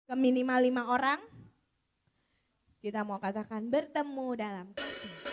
ke minimal 5 orang. Kita mau katakan bertemu dalam kasih.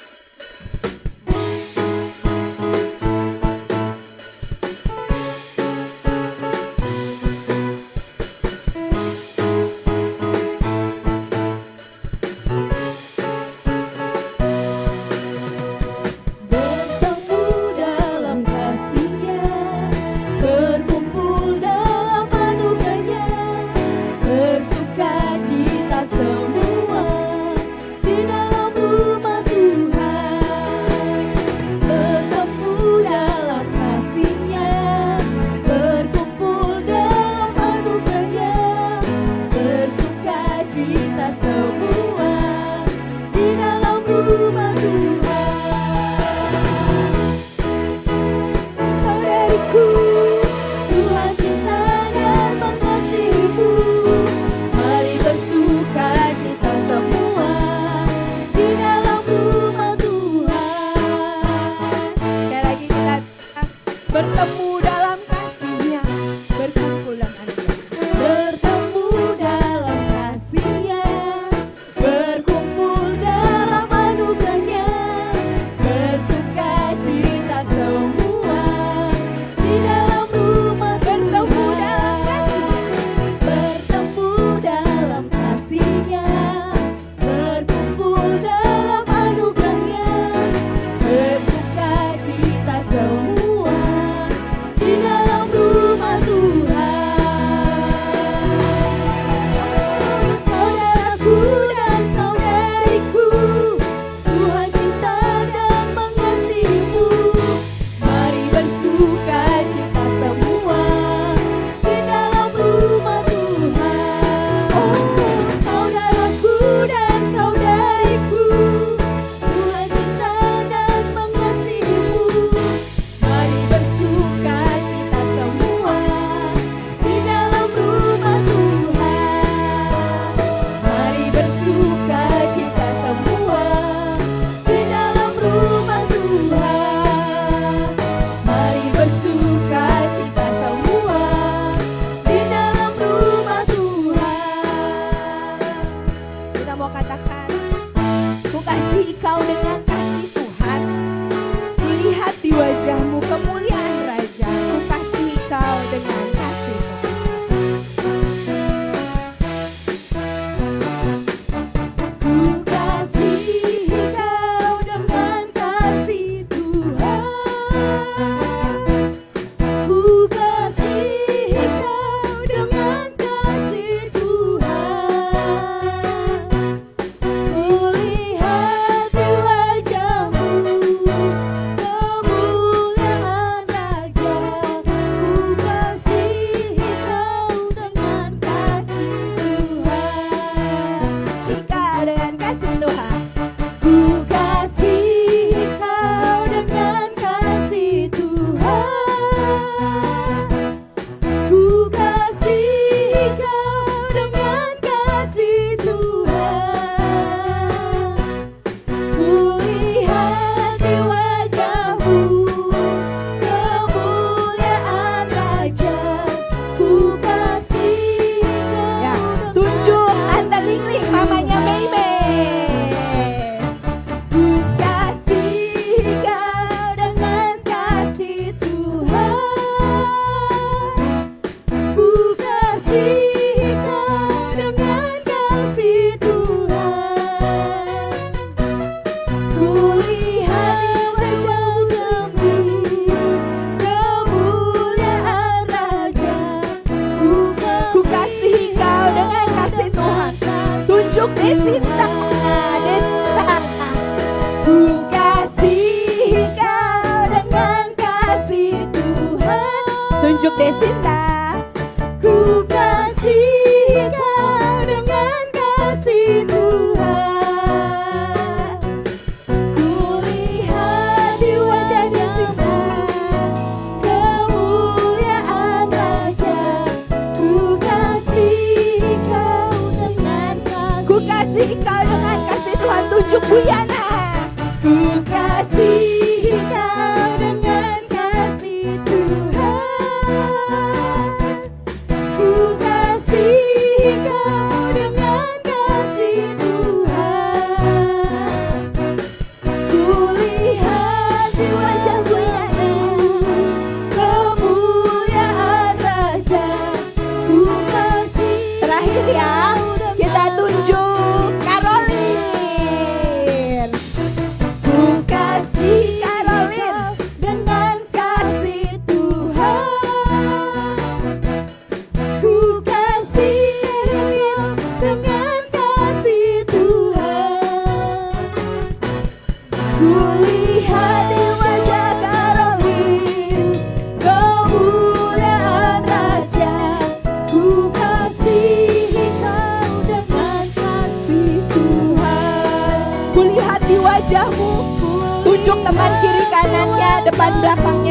Ku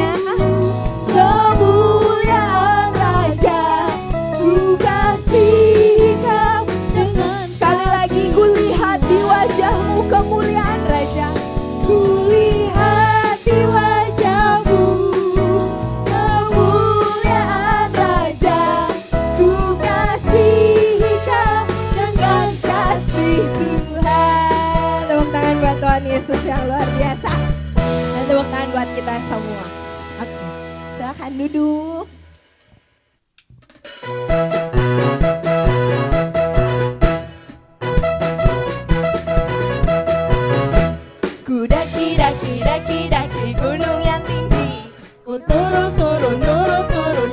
semuanya. Kemuliaan Raja, ku kasih Kau dengan. Sekali lagi ku lihat di wajahmu kemuliaan Raja. Ku lihat di wajahmu kemuliaan Raja. Ku kasih Kau dengan kasih Tuhan. Tepuk tangan buat Tuhan Yesus yang luar biasa. Dan tepuk tangan buat kita semua. Oke, silakan duduk. Ku daki gunung yang tinggi. Ku turun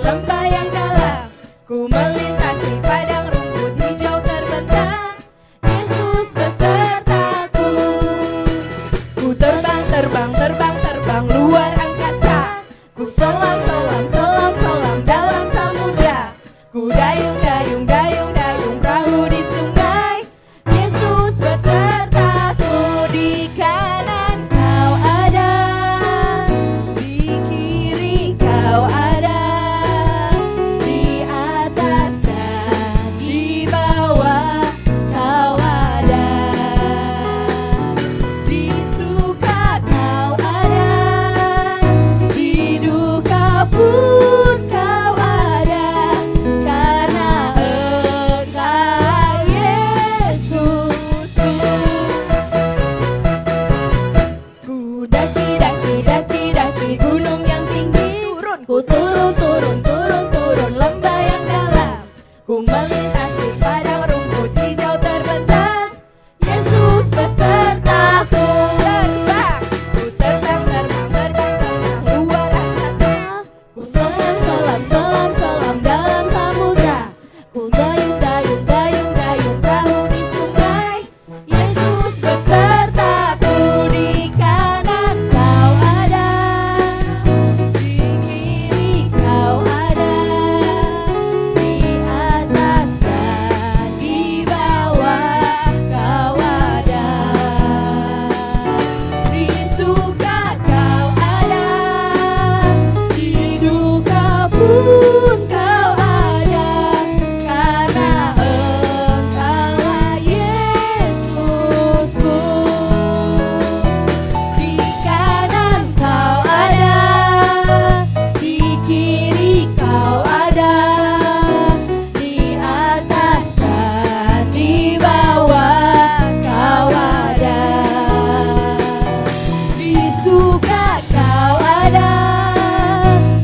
lembah yang dalam. Ku melintasi padang rumput hijau terbentang. Yesus besertaku. Ku terbang luar angkasa. Ku selam dalam samudra. Ku dayung perahu di sungai. Yesus besertaku. Di kanan Kau ada, di kiri Kau ada, di atas dan di bawah Kau ada. Di suka Kau ada, di duka pun Kau ada, karena Engkau Yesusku. Ku daki gunung yang tinggi. Ku turun lembah yang dalam. Ku melintasi padang rumput hijau terbentang. Yesus besertaku. Ku terbang luar angkasa. Ku selam dalam samudra. Ku dayung perahu di sungai. Yesus besertaku. Di kanan Kau ada, di kiri Kau ada, di atas dan di bawah Kau ada. Di suka Kau ada, di duka pun Kau ada, karena Engkaulah Yesusku. Di kanan Kau ada, di kiri Kau ada, di atas dan di bawah Kau ada. Di suka Kau ada,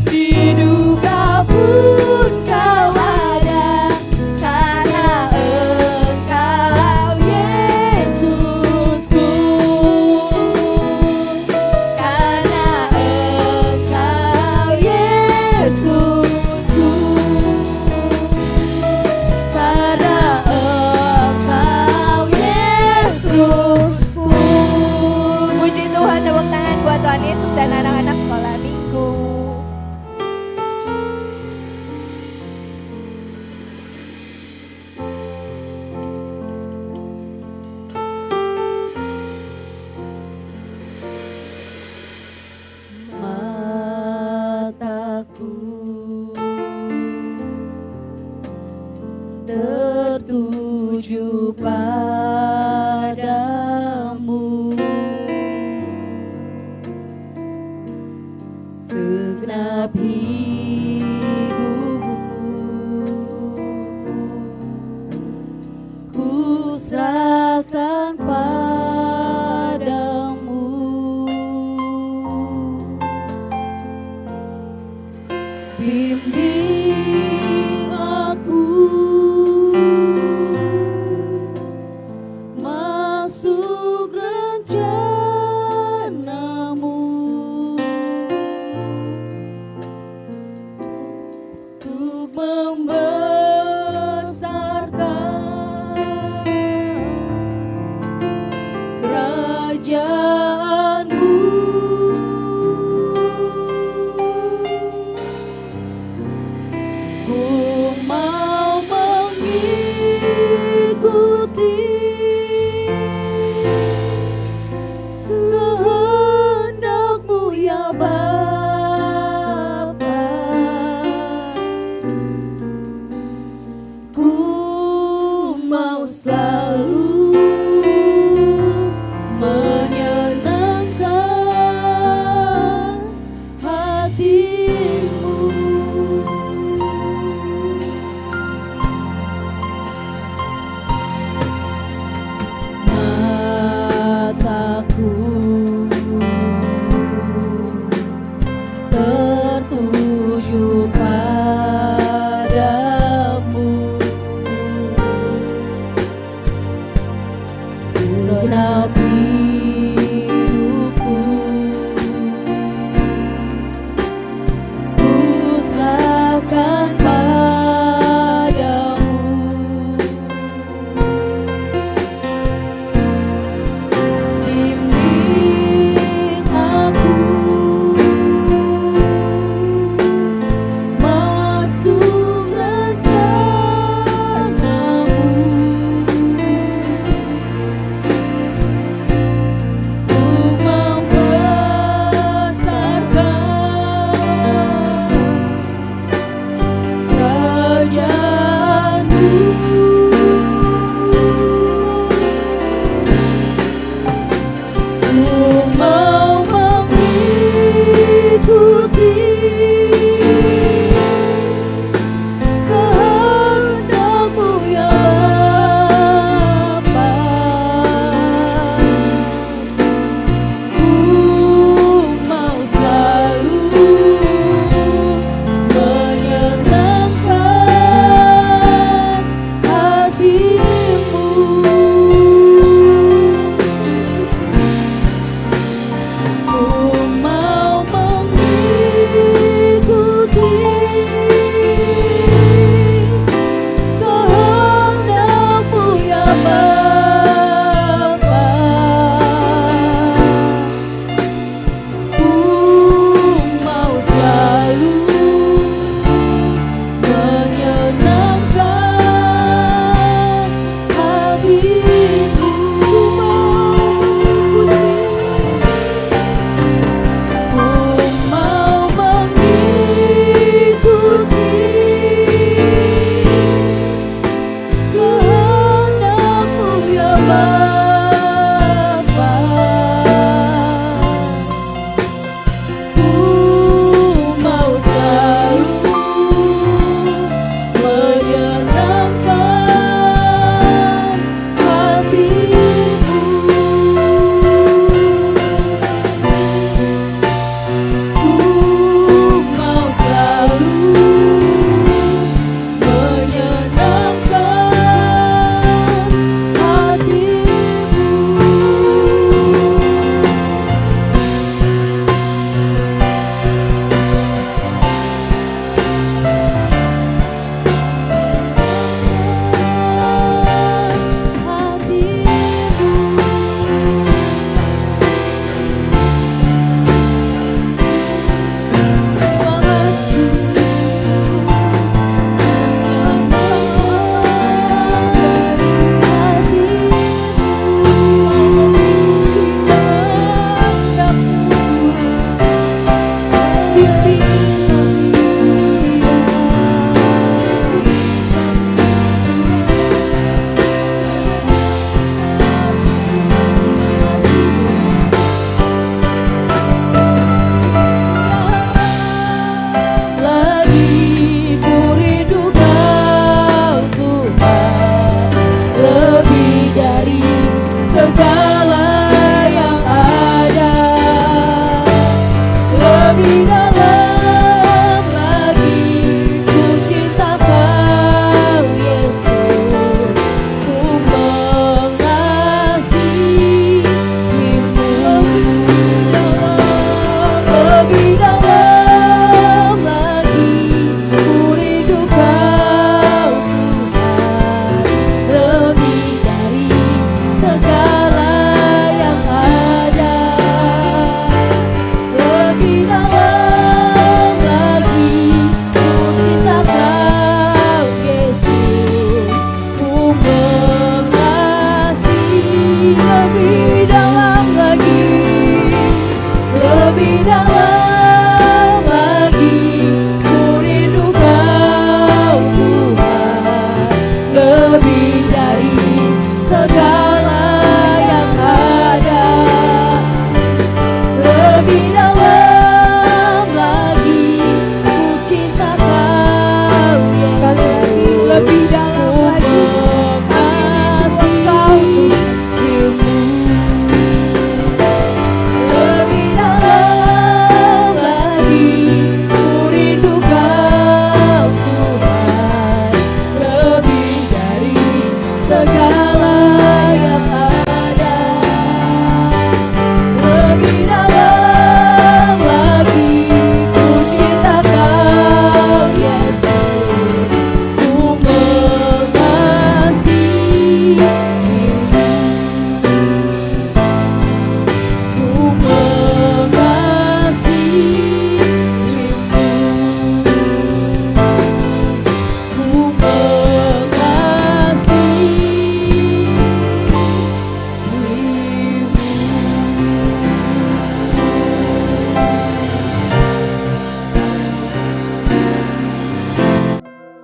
di duka pun Kau ada, karena Engkau Yesusku. Karena Engkau Yesusku. Karena Engkau Yesusku. Puji Tuhan, tepuk tangan buat Tuhan Yesus dan anak-anak sekolah minggu. Mataku tertuju padamu. Segenap hidupku ku serahkan padamu. Bimbing aku masuk rencanamu. Untuk membesarkan kerajaanmu.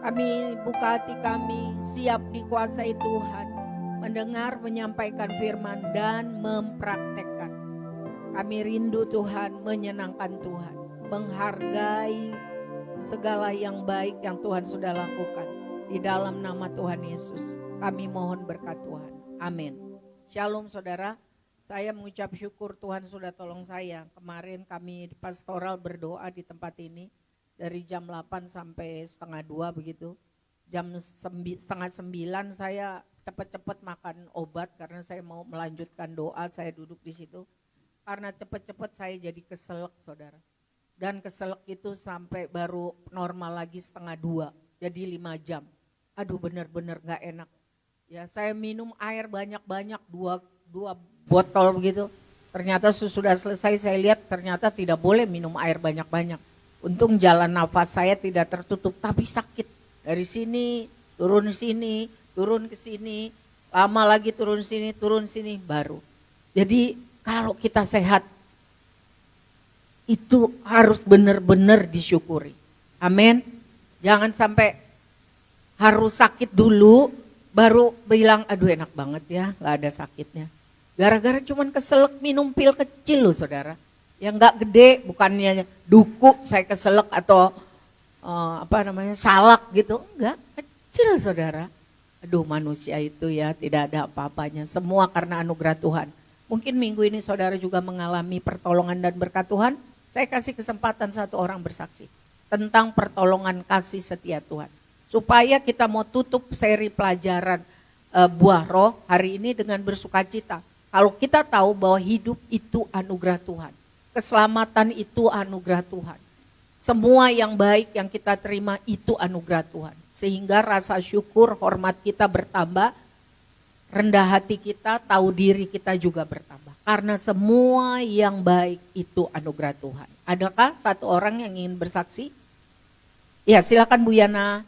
Kami buka hati kami, siap dikuasai Tuhan, mendengar, menyampaikan firman dan mempraktekkan. Kami rindu Tuhan, menyenangkan Tuhan, menghargai segala yang baik yang Tuhan sudah lakukan. Di dalam nama Tuhan Yesus, kami mohon berkat Tuhan. Amin. Shalom saudara, saya mengucap syukur Tuhan sudah tolong saya. Kemarin kami di pastoral berdoa di tempat ini dari jam 8 sampai setengah 2 begitu. Jam setengah 9 saya cepat-cepat makan obat karena saya mau melanjutkan doa, saya duduk di situ. Karena cepat-cepat saya jadi keselak saudara. Dan keselak itu sampai baru normal lagi setengah 2, jadi 5 jam. Aduh benar-benar gak enak. Ya saya minum air banyak-banyak, dua botol begitu. Ternyata sudah selesai saya lihat ternyata tidak boleh minum air banyak-banyak. Untung jalan nafas saya tidak tertutup, tapi sakit. Dari sini, turun ke sini, lama lagi turun sini, baru. Jadi kalau kita sehat, itu harus benar-benar disyukuri. Amin. Jangan sampai harus sakit dulu, baru bilang aduh enak banget ya, gak ada sakitnya. Gara-gara cuman keselak minum pil kecil loh saudara. Yang gak gede, bukannya duku saya keselak atau salak gitu. Enggak, kecil saudara. Aduh manusia itu ya tidak ada apa-apanya. Semua karena anugerah Tuhan. Mungkin minggu ini saudara juga mengalami pertolongan dan berkat Tuhan. Saya kasih kesempatan satu orang bersaksi tentang pertolongan kasih setia Tuhan. Supaya kita mau tutup seri pelajaran buah roh hari ini dengan bersukacita. Kalau kita tahu bahwa hidup itu anugerah Tuhan. Keselamatan itu anugerah Tuhan. Semua yang baik yang kita terima itu anugerah Tuhan. Sehingga rasa syukur, hormat kita bertambah. Rendah hati kita, tahu diri kita juga bertambah. Karena semua yang baik itu anugerah Tuhan. Adakah satu orang yang ingin bersaksi? Ya silakan Bu Yana.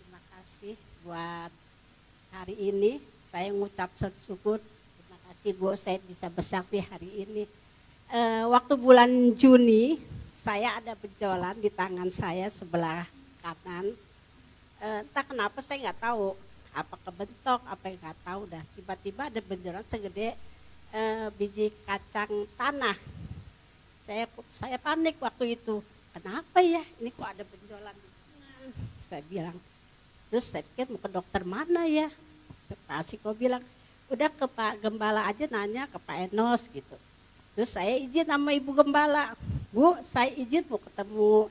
Terima kasih buat hari ini. Saya mengucap syukur. Terima kasih Bu, saya bisa bersaksi hari ini. Waktu bulan Juni saya ada benjolan di tangan saya sebelah kanan. Entah kenapa saya nggak tahu apa kebentok apa yang nggak tahu dah. Tiba-tiba ada benjolan segede biji kacang tanah. Saya panik waktu itu. Kenapa ya? Ini kok ada benjolan di tangan? Saya bilang. Terus saya pikir mau ke dokter mana ya? Pak Asiko bilang udah ke Pak Gembala aja nanya ke Pak Enos gitu. Terus saya izin sama Ibu Gembala, Bu saya izin mau ketemu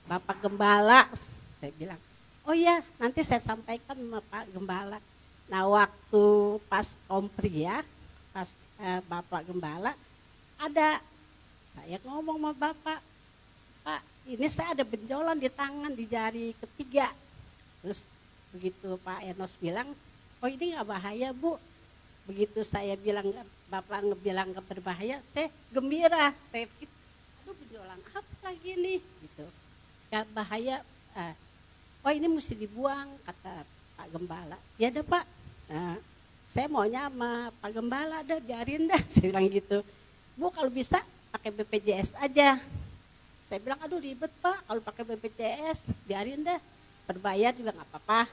Bapak Gembala. Saya bilang, oh ya nanti saya sampaikan sama Pak Gembala. Nah waktu pas kompri ya, pas Bapak Gembala, ada saya ngomong sama Bapak, Pak ini saya ada benjolan di tangan, di jari ketiga. Terus begitu Pak Enos bilang, oh ini gak bahaya Bu. Begitu saya bilang, Bapak ngebilang gak berbahaya, saya gembira. Saya pikir, aduh benjolan apa lagi nih? Gitu. Gak bahaya. Oh ini mesti dibuang, kata Pak Gembala. Ya dah Pak, saya maunya sama Pak Gembala, dah biarin dah. Saya bilang gitu. Bu kalau bisa pakai BPJS aja. Saya bilang aduh ribet Pak, kalau pakai BPJS biarin dah. Berbayar juga gak apa-apa.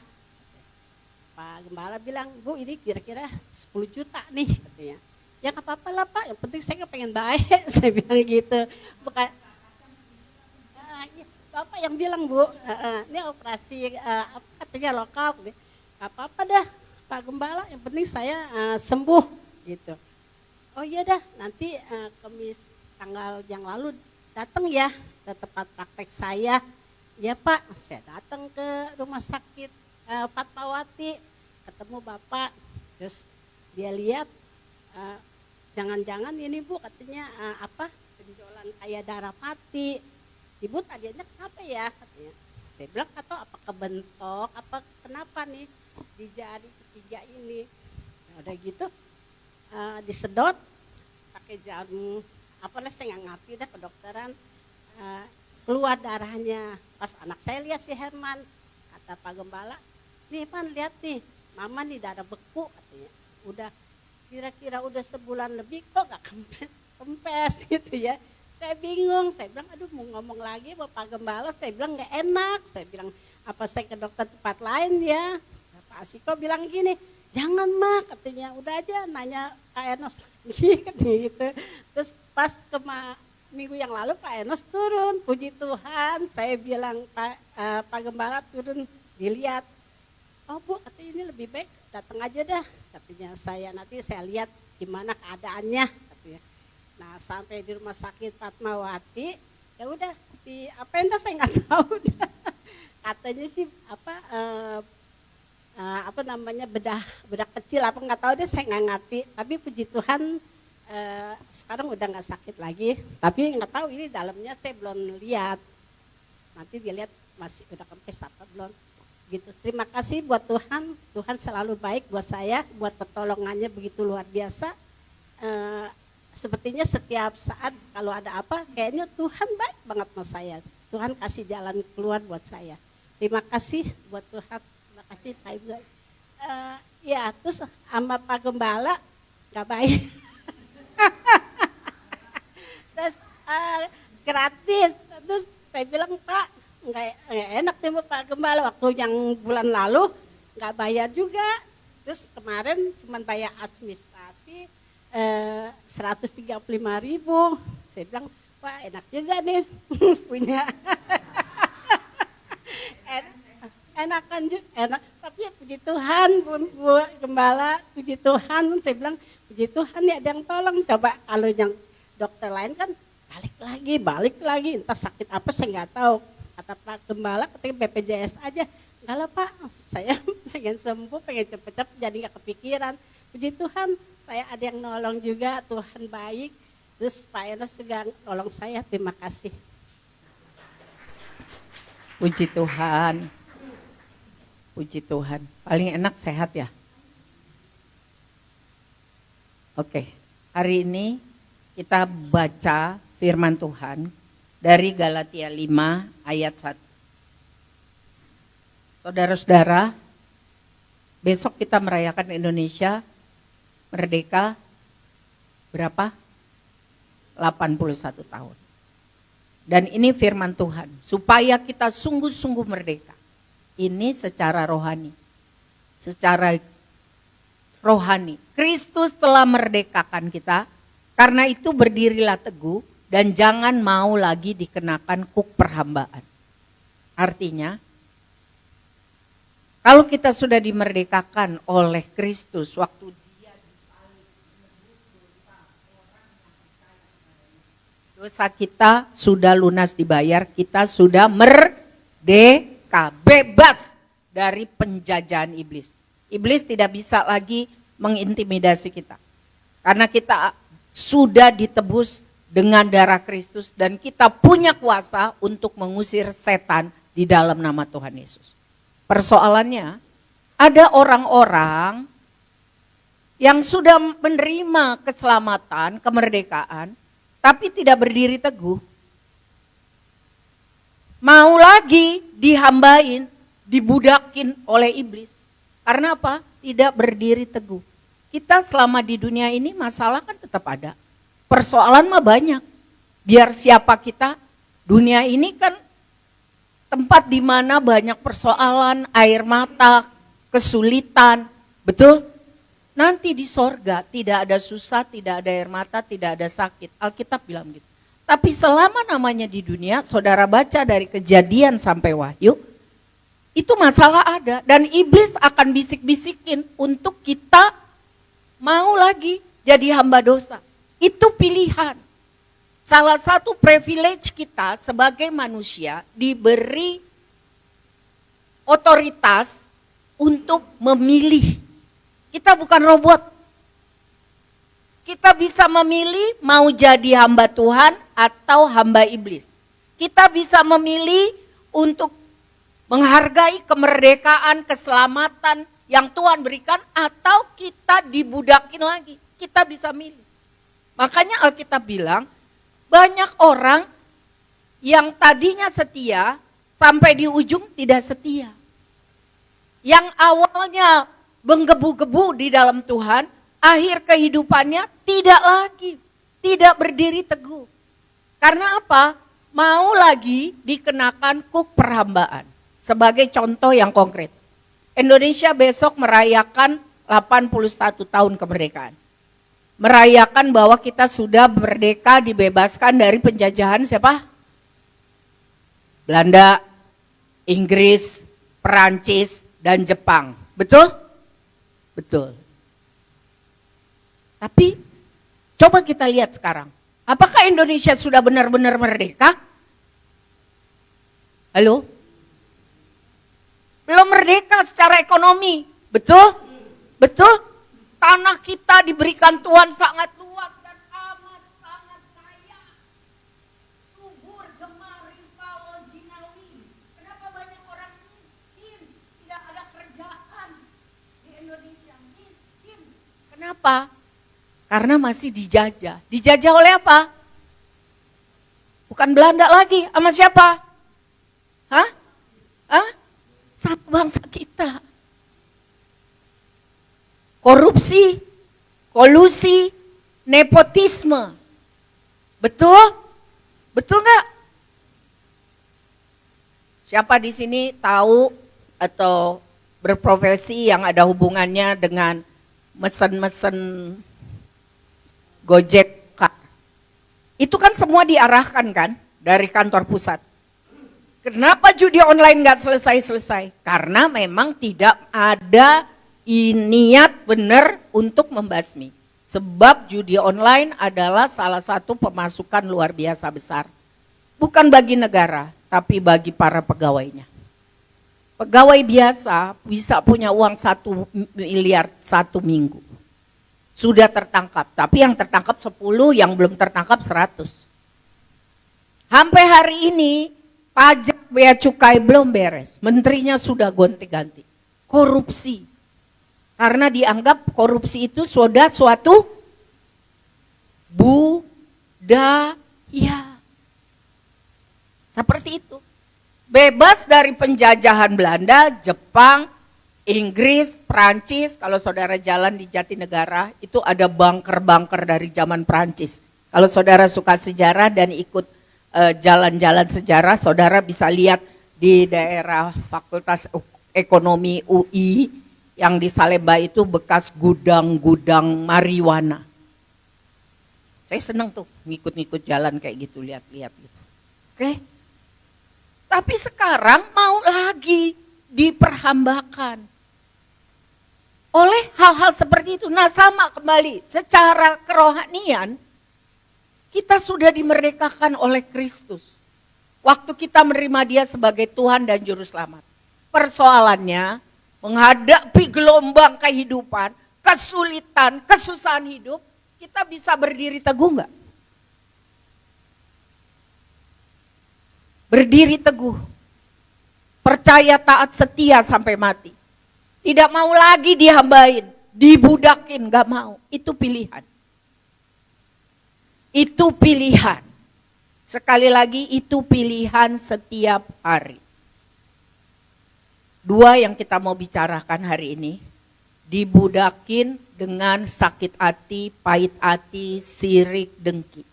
Pak Gembala bilang, Bu ini kira-kira 10 juta nih katanya. Ya gak apa-apa lah Pak, yang penting saya pengen baik. Saya bilang gitu. Bukan, Bapak yang bilang Bu, ini operasi apa katanya lokal. Gak apa-apa dah Pak Gembala, yang penting saya sembuh gitu. Oh iya dah, nanti Kamis tanggal yang lalu datang ya ke tempat praktek saya. Ya Pak, saya datang ke rumah sakit Fatmawati, ketemu Bapak, terus dia lihat jangan-jangan ini Bu katanya apa benjolan kayak darah mati. Ibu tadinya kenapa ya katanya. Saya bilang atau apa kebentok, apa kenapa nih di jari ketiga ini. Nah, udah gitu disedot pakai jarum apalah saya nggak ngerti dah kedokteran. Keluar darahnya. Pas anak saya lihat si Herman, kata Pak Gembala, nih Pan lihat nih Mama nih dada beku katanya. Udah kira-kira udah sebulan lebih kok gak kempes gitu ya. Saya bingung, saya bilang aduh mau ngomong lagi Bapak Gembala, saya bilang gak enak. Saya bilang apa saya ke dokter tempat lain ya. Pak Asiko bilang gini, jangan Mak katanya, udah aja nanya Pak Enos lagi katanya gitu. Terus pas minggu yang lalu Pak Enos turun, puji Tuhan. Saya bilang Pak Gembala turun dilihat. Oh Bu katanya ini lebih baik datang aja dah. Katanya nanti saya lihat gimana keadaannya katanya. Nah sampai di rumah sakit Fatmawati, ya udah di apa yang saya nggak tahu. Katanya sih apa namanya bedah kecil apa nggak tahu deh, saya nggak ngerti. Tapi puji Tuhan sekarang udah nggak sakit lagi. Tapi nggak tahu ini dalamnya saya belum lihat. Nanti dilihat masih udah kempes apa belum. Gitu. Terima kasih buat Tuhan. Tuhan selalu baik buat saya, buat pertolongannya begitu luar biasa. Sepertinya setiap saat kalau ada apa, kayaknya Tuhan baik banget sama saya. Tuhan kasih jalan keluar buat saya. Terima kasih buat Tuhan. Terima kasih Pak Ibu. Ya, terus sama Pak Gembala nggak baik. Terus gratis. Terus saya bilang Pak, nggak enak nih Pak Gembala. Waktu yang bulan lalu nggak bayar juga. Terus kemarin cuma bayar administrasi 135.000. Saya bilang, wah enak juga nih punya. Enakan juga, enak. Tapi puji Tuhan Bu Gembala, puji Tuhan. Saya bilang, puji Tuhan ya ada yang tolong. Coba kalau yang dokter lain kan balik lagi. Entah sakit apa saya nggak tahu. Kata Pak Gembala, katanya BPJS aja. Enggak lah Pak, saya pengen sembuh, pengen cepet-cepet jadi nggak kepikiran. Puji Tuhan, saya ada yang nolong juga, Tuhan baik. Terus Pak Enos juga nolong saya, terima kasih. Puji Tuhan. Puji Tuhan. Paling enak sehat ya. Oke, hari ini kita baca firman Tuhan dari Galatia 5 ayat 1. Saudara-saudara, besok kita merayakan Indonesia merdeka berapa? 81 tahun. Dan ini firman Tuhan, supaya kita sungguh-sungguh merdeka. Ini secara rohani. Secara rohani. Kristus telah merdekakan kita, karena itu berdirilah teguh dan jangan mau lagi dikenakan kuk perhambaan. Artinya, kalau kita sudah dimerdekakan oleh Kristus waktu dia disalib dosa kita sudah lunas dibayar, kita sudah merdeka, bebas dari penjajahan iblis. Iblis tidak bisa lagi mengintimidasi kita. Karena kita sudah ditebus dengan darah Kristus dan kita punya kuasa untuk mengusir setan di dalam nama Tuhan Yesus. Persoalannya, ada orang-orang yang sudah menerima keselamatan, kemerdekaan, tapi tidak berdiri teguh. Mau lagi dihambain, dibudakin oleh iblis. Karena apa? Tidak berdiri teguh. Kita selama di dunia ini masalah kan tetap ada. Persoalan mah banyak. Biar siapa kita, dunia ini kan tempat di mana banyak persoalan, air mata, kesulitan, betul? Nanti di sorga tidak ada susah, tidak ada air mata, tidak ada sakit. Alkitab bilang gitu. Tapi selama namanya di dunia, saudara baca dari Kejadian sampai Wahyu, itu masalah ada. Dan iblis akan bisik-bisikin untuk kita mau lagi jadi hamba dosa. Itu pilihan. Salah satu privilege kita sebagai manusia diberi otoritas untuk memilih. Kita bukan robot. Kita bisa memilih mau jadi hamba Tuhan atau hamba iblis. Kita bisa memilih untuk menghargai kemerdekaan, keselamatan yang Tuhan berikan atau kita dibudakin lagi. Kita bisa milih. Makanya Alkitab bilang, banyak orang yang tadinya setia sampai di ujung tidak setia. Yang awalnya menggebu-gebu di dalam Tuhan, akhir kehidupannya tidak berdiri teguh. Karena apa? Mau lagi dikenakan kuk perhambaan. Sebagai contoh yang konkret. Indonesia besok merayakan 81 tahun kemerdekaan. Merayakan bahwa kita sudah merdeka, dibebaskan dari penjajahan siapa? Belanda, Inggris, Perancis, dan Jepang. Betul? Betul. Tapi coba kita lihat sekarang. Apakah Indonesia sudah benar-benar merdeka? Halo? Belum merdeka secara ekonomi. Betul? Betul? Tanah kita diberikan Tuhan sangat luas dan amat sangat kaya. Subur, gemar, rimpau, jinawi. Kenapa banyak orang miskin? Tidak ada kerjaan di Indonesia. Miskin. Kenapa? Karena masih dijajah. Dijajah oleh apa? Bukan Belanda lagi. Sama siapa? Hah? Hah? Satu bangsa kita. Korupsi, kolusi, nepotisme. Betul? Betul nggak? Siapa di sini tahu atau berprofesi yang ada hubungannya dengan mesen-mesen Gojek Kak? Itu kan semua diarahkan kan dari kantor pusat. Kenapa judi online nggak selesai-selesai? Karena memang tidak ada niat benar untuk membasmi. Sebab judi online adalah salah satu pemasukan luar biasa besar. Bukan bagi negara, tapi bagi para pegawainya. Pegawai biasa bisa punya uang 1 miliar 1 minggu. Sudah tertangkap, tapi yang tertangkap 10, yang belum tertangkap 100. Sampai hari ini pajak bea cukai belum beres, menterinya sudah gonti-ganti. Korupsi, karena dianggap korupsi itu sudah suatu budaya. Seperti itu. Bebas dari penjajahan Belanda, Jepang, Inggris, Prancis. Kalau saudara jalan di Jatinegara, itu ada bunker-bunker dari zaman Prancis. Kalau saudara suka sejarah dan ikut jalan-jalan sejarah, saudara bisa lihat di daerah Fakultas Ekonomi UI, yang di Salemba itu bekas gudang-gudang marijuana. Saya senang tuh ngikut-ngikut jalan kayak gitu, lihat-lihat gitu. Oke. Tapi sekarang mau lagi diperhambakan oleh hal-hal seperti itu. Nah, sama kembali, secara kerohanian kita sudah dimerdekakan oleh Kristus. Waktu kita menerima Dia sebagai Tuhan dan Juru Selamat. Persoalannya menghadapi gelombang kehidupan, kesulitan, kesusahan hidup, kita bisa berdiri teguh enggak? Berdiri teguh, percaya, taat, setia sampai mati. Tidak mau lagi dihambain, dibudakin, enggak mau. Itu pilihan. Itu pilihan. Sekali lagi, itu pilihan setiap hari. 2 yang kita mau bicarakan hari ini, dibudakin dengan sakit hati, pahit hati, sirik, dengki.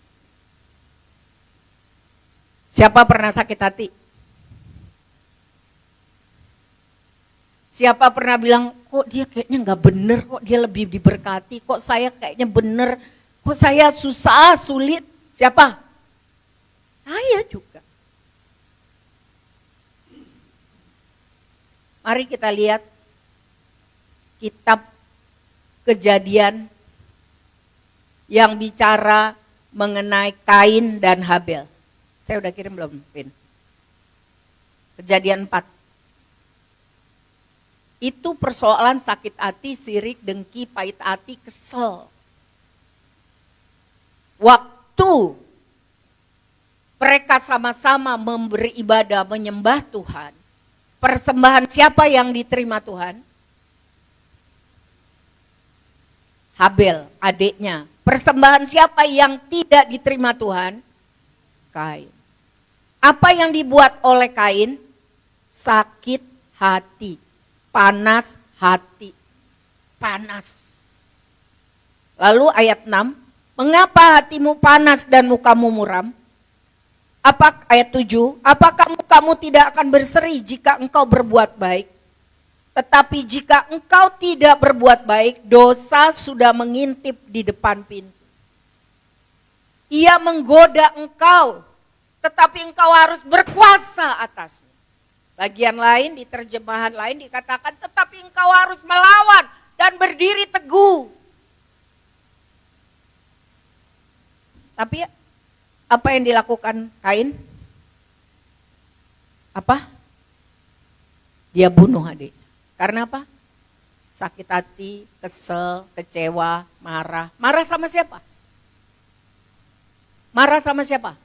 Siapa pernah sakit hati? Siapa pernah bilang, kok dia kayaknya nggak bener, kok dia lebih diberkati, kok saya kayaknya bener, kok saya susah, sulit. Siapa? Saya juga. Mari kita lihat kitab Kejadian yang bicara mengenai Kain dan Habel. Saya udah kirim belum, Pin? Kejadian 4. Itu persoalan sakit hati, sirik, dengki, pahit hati, kesel. Waktu mereka sama-sama memberi ibadah, menyembah Tuhan, persembahan siapa yang diterima Tuhan? Habel, adiknya. Persembahan siapa yang tidak diterima Tuhan? Kain. Apa yang dibuat oleh Kain? Sakit hati, panas hati. panas. Lalu ayat 6, mengapa hatimu panas dan mukamu muram? Ayat 7, apakah mukamu tidak akan berseri jika engkau berbuat baik? Tetapi jika engkau tidak berbuat baik, dosa sudah mengintip di depan pintu. Ia menggoda engkau, tetapi engkau harus berkuasa atasnya. Bagian lain, di terjemahan lain dikatakan, tetapi engkau harus melawan dan berdiri teguh. Tapi apa yang dilakukan Kain? Apa? Dia bunuh adik. Karena apa? Sakit hati, kesel, kecewa, marah. Marah sama siapa? Marah sama siapa?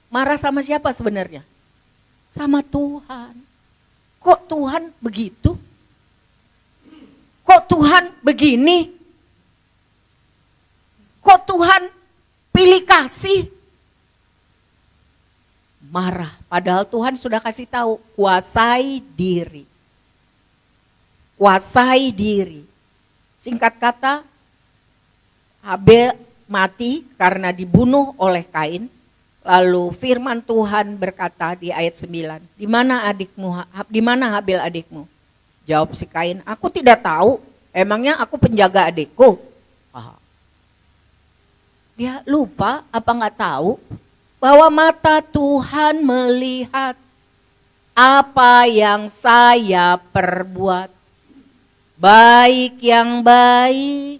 Marah sama siapa sebenarnya? Sama Tuhan. Kok Tuhan begitu? Kok Tuhan begini? Kok Tuhan pilih kasih? Marah, padahal Tuhan sudah kasih tahu, kuasai diri. Kuasai diri. Singkat kata, Habel mati karena dibunuh oleh Kain. Lalu firman Tuhan berkata di ayat 9, di mana adikmu? Di mana Habel adikmu? Jawab si Kain, aku tidak tahu. Emangnya aku penjaga adikku? Dia lupa apa nggak tahu bahwa mata Tuhan melihat apa yang saya perbuat, baik yang baik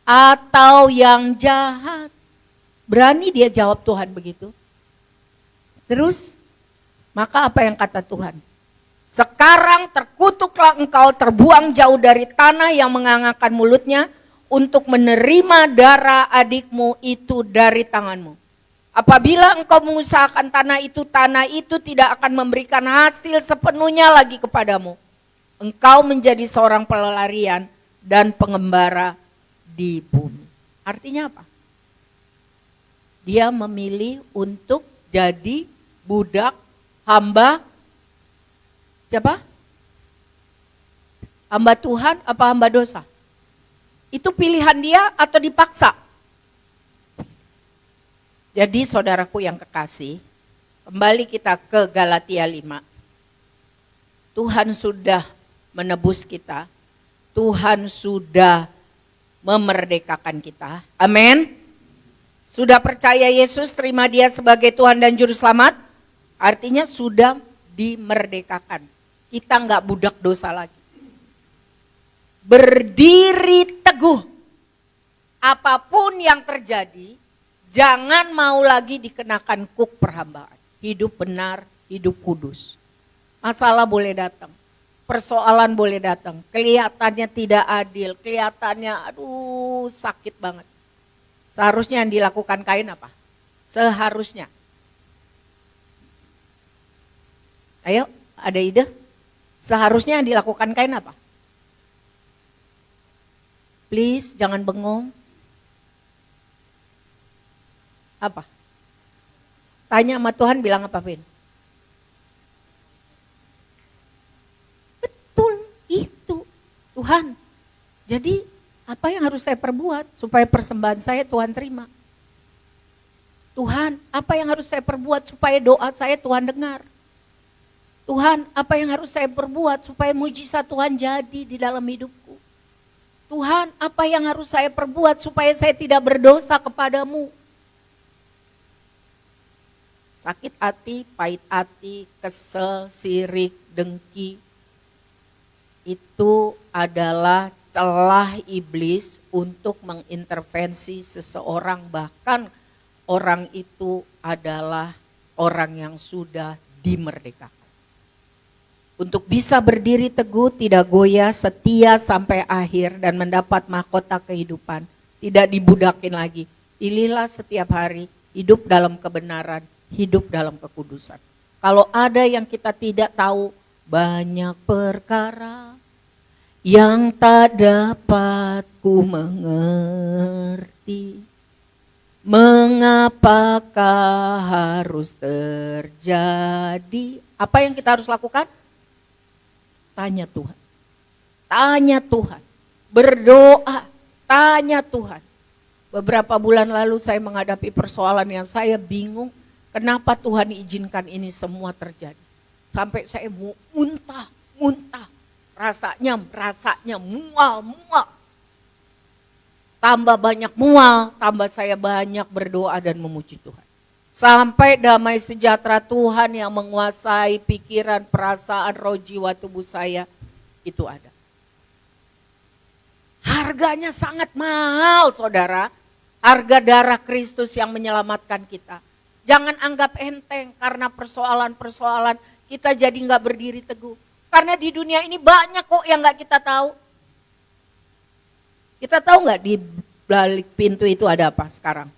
atau yang jahat. Berani dia jawab Tuhan begitu. Terus, maka apa yang kata Tuhan? Sekarang terkutuklah engkau, terbuang jauh dari tanah yang mengangakkan mulutnya untuk menerima darah adikmu itu dari tanganmu. Apabila engkau mengusahakan tanah itu tidak akan memberikan hasil sepenuhnya lagi kepadamu. Engkau menjadi seorang pelarian dan pengembara di bumi. Artinya apa? Dia memilih untuk jadi budak, hamba, siapa? Hamba Tuhan apa hamba dosa? Itu pilihan dia atau dipaksa? Jadi saudaraku yang kekasih, kembali kita ke Galatia 5. Tuhan sudah menebus kita. Tuhan sudah memerdekakan kita. Amin. Sudah percaya Yesus, terima dia sebagai Tuhan dan Juru Selamat. Artinya sudah dimerdekakan. Kita enggak budak dosa lagi. Berdiri teguh. Apapun yang terjadi, jangan mau lagi dikenakan kuk perhambaan. Hidup benar, hidup kudus. Masalah boleh datang, persoalan boleh datang. Kelihatannya tidak adil, kelihatannya aduh sakit banget. Seharusnya yang dilakukan Kain apa? Seharusnya. Ayo, ada ide? Seharusnya yang dilakukan Kain apa? Please, jangan bengong. Apa? Tanya sama Tuhan, bilang apa, Vin? Betul, itu. Tuhan, jadi apa yang harus saya perbuat supaya persembahan saya Tuhan terima? Tuhan, apa yang harus saya perbuat supaya doa saya Tuhan dengar? Tuhan, apa yang harus saya perbuat supaya mujizat Tuhan jadi di dalam hidupku? Tuhan, apa yang harus saya perbuat supaya saya tidak berdosa kepadamu? Sakit hati, pahit hati, kesel, sirik, dengki, itu adalah celah iblis untuk mengintervensi seseorang, bahkan orang itu adalah orang yang sudah dimerdekakan. Untuk bisa berdiri teguh, tidak goyah, setia sampai akhir dan mendapat mahkota kehidupan, tidak dibudakin lagi. Pilihlah setiap hari hidup dalam kebenaran, hidup dalam kekudusan. Kalau ada yang kita tidak tahu, banyak perkara yang tak dapat ku mengerti. Mengapakah harus terjadi? Apa yang kita harus lakukan? Tanya Tuhan. tanya Tuhan. Berdoa, tanya Tuhan. Beberapa bulan lalu saya menghadapi persoalan yang saya bingung. Kenapa Tuhan izinkan ini semua terjadi. Sampai saya muntah. Rasanya mual. Tambah banyak mual, tambah saya banyak berdoa dan memuji Tuhan. Sampai damai sejahtera Tuhan yang menguasai pikiran, perasaan, roh, jiwa, tubuh saya itu ada. Harganya sangat mahal, saudara. Harga darah Kristus yang menyelamatkan kita. Jangan anggap enteng karena persoalan-persoalan kita jadi nggak berdiri teguh. Karena di dunia ini banyak kok yang nggak kita tahu. Kita tahu nggak di balik pintu itu ada apa sekarang?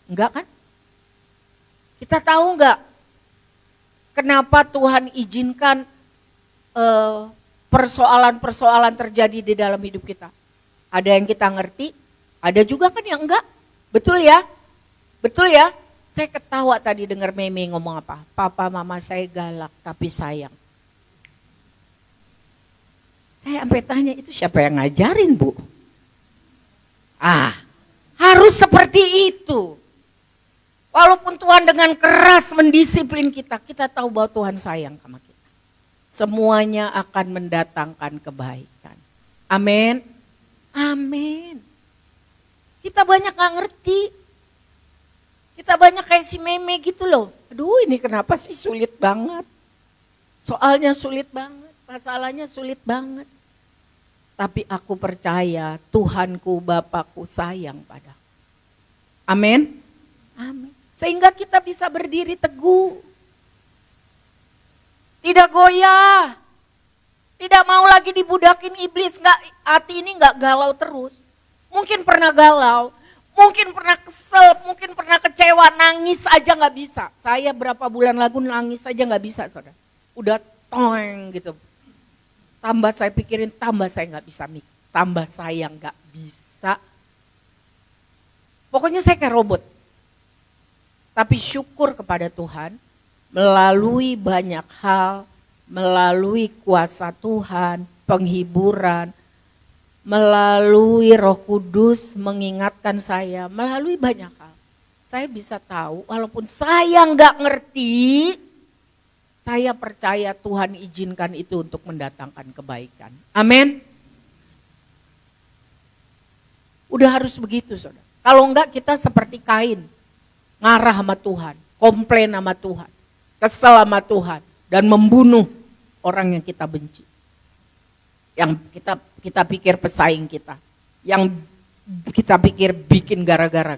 Enggak kan? Kita tahu nggak kenapa Tuhan izinkan persoalan-persoalan terjadi di dalam hidup kita? Ada yang kita ngerti, ada juga kan yang enggak. Betul ya? Betul ya? Saya ketawa tadi dengar Meme ngomong apa? Papa mama saya galak tapi sayang. Saya sampai tanya, itu siapa yang ngajarin, Bu? Harus seperti itu. Walaupun Tuhan dengan keras mendisiplin kita, kita tahu bahwa Tuhan sayang sama kita. Semuanya akan mendatangkan kebaikan. Amin. Amin. Kita banyak gak ngerti. Kita banyak kayak si Meme gitu loh. Aduh, ini kenapa sih sulit banget. Soalnya sulit banget, masalahnya sulit banget. Tapi aku percaya Tuhanku, Bapakku sayang padaku. Amin. Amin. Sehingga kita bisa berdiri teguh. Tidak goyah. Tidak mau lagi dibudakin iblis. Hati ini gak galau terus. Mungkin pernah galau. Mungkin pernah kesel. Mungkin pernah kecewa. Nangis aja gak bisa. Saya berapa bulan lalu nangis aja gak bisa, saudara. Udah toeng gitu. Tambah saya pikirin, tambah saya gak bisa mikir. Tambah saya gak bisa. Pokoknya saya kayak robot. Tapi syukur kepada Tuhan, melalui banyak hal, melalui kuasa Tuhan, penghiburan, melalui Roh Kudus mengingatkan saya, melalui banyak hal. Saya bisa tahu, walaupun saya gak ngerti, saya percaya Tuhan izinkan itu untuk mendatangkan kebaikan. Amin. Udah harus begitu, saudara. Kalau enggak kita seperti Kain, ngarah sama Tuhan, komplain sama Tuhan, kesel sama Tuhan, dan membunuh orang yang kita benci. Yang kita pikir pesaing kita, yang kita pikir bikin gara-gara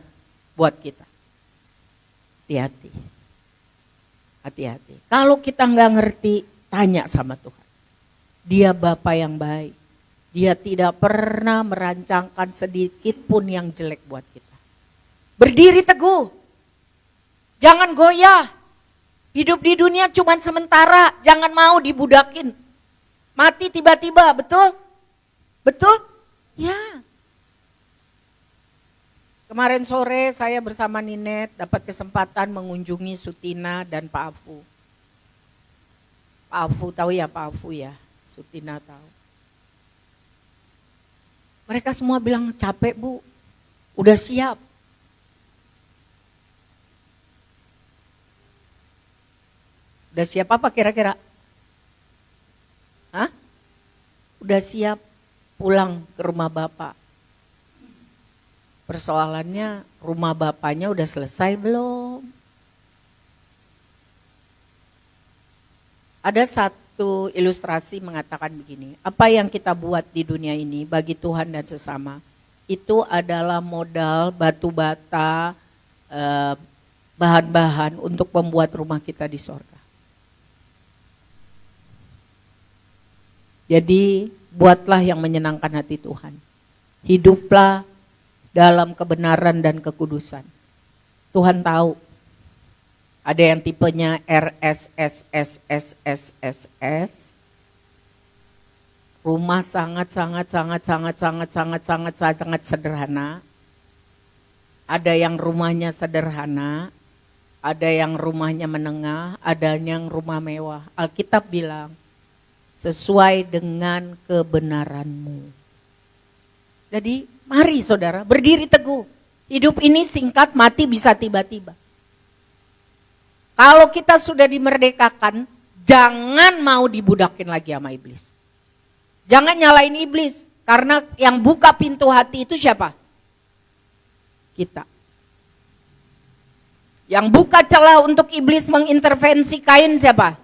buat kita. Hati-hati. Hati-hati. Kalau kita nggak ngerti, tanya sama Tuhan. Dia Bapa yang baik. Dia tidak pernah merancangkan sedikit pun yang jelek buat kita. Berdiri teguh. Jangan goyah. Hidup di dunia cuma sementara. Jangan mau dibudakin. Mati tiba-tiba, betul? Betul? Ya. Kemarin sore saya bersama Ninet dapat kesempatan mengunjungi Sutina dan Pak Afu. Pak Afu tahu ya, Pak Afu ya, Sutina tahu. Mereka semua bilang capek, Bu, udah siap. Udah siap apa kira-kira? Hah? Udah siap pulang ke rumah Bapak. Persoalannya rumah bapaknya udah selesai belum? Ada satu ilustrasi mengatakan begini, apa yang kita buat di dunia ini bagi Tuhan dan sesama, itu adalah modal batu bata, bahan-bahan untuk membuat rumah kita di sorga. Jadi buatlah yang menyenangkan hati Tuhan. Hiduplah dalam kebenaran dan kekudusan. Tuhan tahu. Ada yang tipenya RSSSSSSS. Rumah sangat sederhana. Ada yang rumahnya sederhana, ada yang rumahnya menengah, ada yang rumah mewah. Alkitab bilang, sesuai dengan kebenaranmu. Jadi mari saudara berdiri teguh. Hidup ini singkat, mati bisa tiba-tiba. Kalau kita sudah dimerdekakan, jangan mau dibudakin lagi sama iblis. Jangan nyalain iblis, karena yang buka pintu hati itu siapa? Kita. Yang buka celah untuk iblis mengintervensi Kain siapa?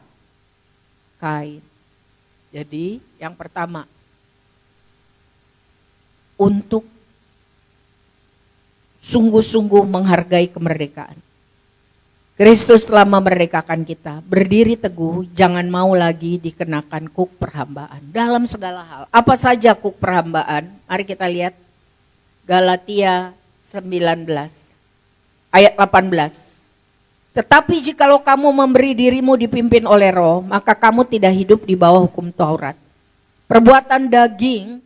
Kain. Jadi yang pertama, untuk sungguh-sungguh menghargai kemerdekaan. Kristus telah memerdekakan kita, berdiri teguh, jangan mau lagi dikenakan kuk perhambaan. Dalam segala hal, apa saja kuk perhambaan? Mari kita lihat Galatia 19 ayat 18. Tetapi jikalau kamu memberi dirimu dipimpin oleh Roh, maka kamu tidak hidup di bawah hukum Taurat. Perbuatan daging,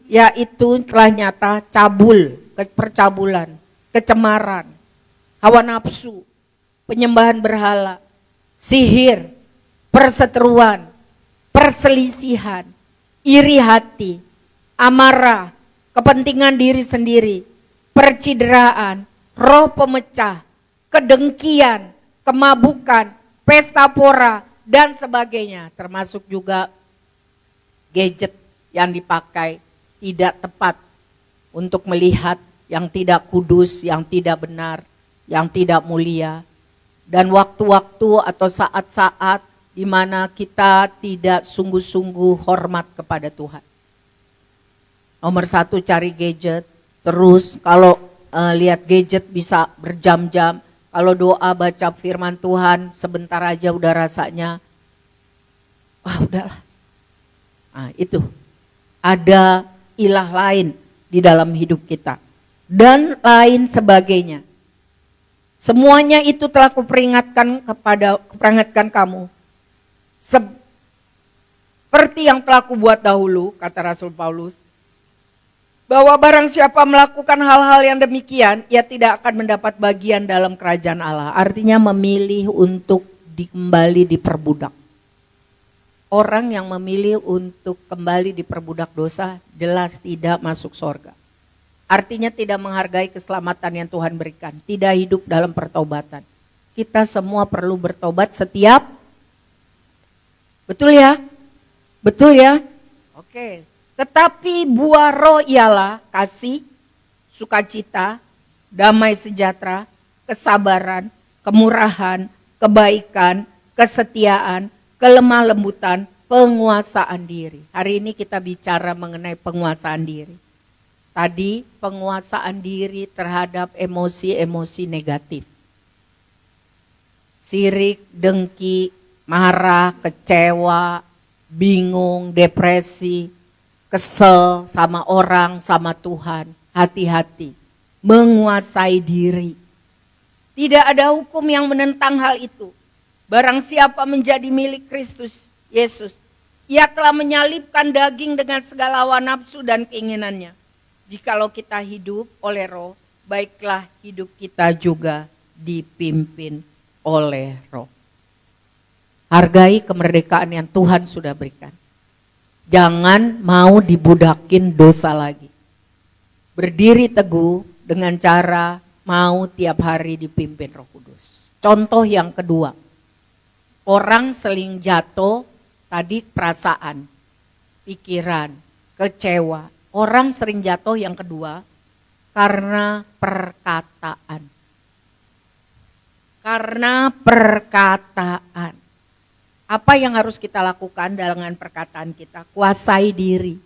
yaitu telah nyata cabul, percabulan, kecemaran, hawa nafsu, penyembahan berhala, sihir, perseteruan, perselisihan, iri hati, amarah, kepentingan diri sendiri, percideraan, roh pemecah, kedengkian, kemabukan, pesta pora, dan sebagainya. Termasuk juga gadget yang dipakai tidak tepat untuk melihat yang tidak kudus, yang tidak benar, yang tidak mulia. Dan waktu-waktu atau saat-saat di mana kita tidak sungguh-sungguh hormat kepada Tuhan. Nomor satu, cari gadget, terus kalau lihat gadget bisa berjam-jam. Kalau doa baca firman Tuhan sebentar aja udah rasanya, wah udahlah. Nah itu, ada ilah lain di dalam hidup kita. Dan lain sebagainya. Semuanya itu telah kuperingatkan kamu. Seperti yang telah kubuat dahulu, kata Rasul Paulus. Bahwa barang siapa melakukan hal-hal yang demikian, ia tidak akan mendapat bagian dalam kerajaan Allah. Artinya memilih untuk kembali diperbudak. Orang yang memilih untuk kembali diperbudak dosa, jelas tidak masuk surga. Artinya tidak menghargai keselamatan yang Tuhan berikan. Tidak hidup dalam pertobatan. Kita semua perlu bertobat setiap. Betul ya? Betul ya? Oke. Tetapi buah roh ialah kasih, sukacita, damai sejahtera, kesabaran, kemurahan, kebaikan, kesetiaan, kelemah lembutan, penguasaan diri. Hari ini kita bicara mengenai penguasaan diri. Tadi penguasaan diri terhadap emosi-emosi negatif. Sirik, dengki, marah, kecewa, bingung, depresi, kesel sama orang, sama Tuhan. Hati-hati, menguasai diri. Tidak ada hukum yang menentang hal itu. Barang siapa menjadi milik Kristus Yesus, ia telah menyalibkan daging dengan segala hawa nafsu dan keinginannya. Jikalau kita hidup oleh Roh, baiklah hidup kita juga dipimpin oleh Roh. Hargai kemerdekaan yang Tuhan sudah berikan. Jangan mau dibudakin dosa lagi. Berdiri teguh dengan cara mau tiap hari dipimpin Roh Kudus. Contoh yang kedua, orang sering jatuh tadi perasaan, pikiran, kecewa. Orang sering jatuh yang kedua karena perkataan. Karena perkataan. Apa yang harus kita lakukan dengan perkataan kita? Kuasai diri.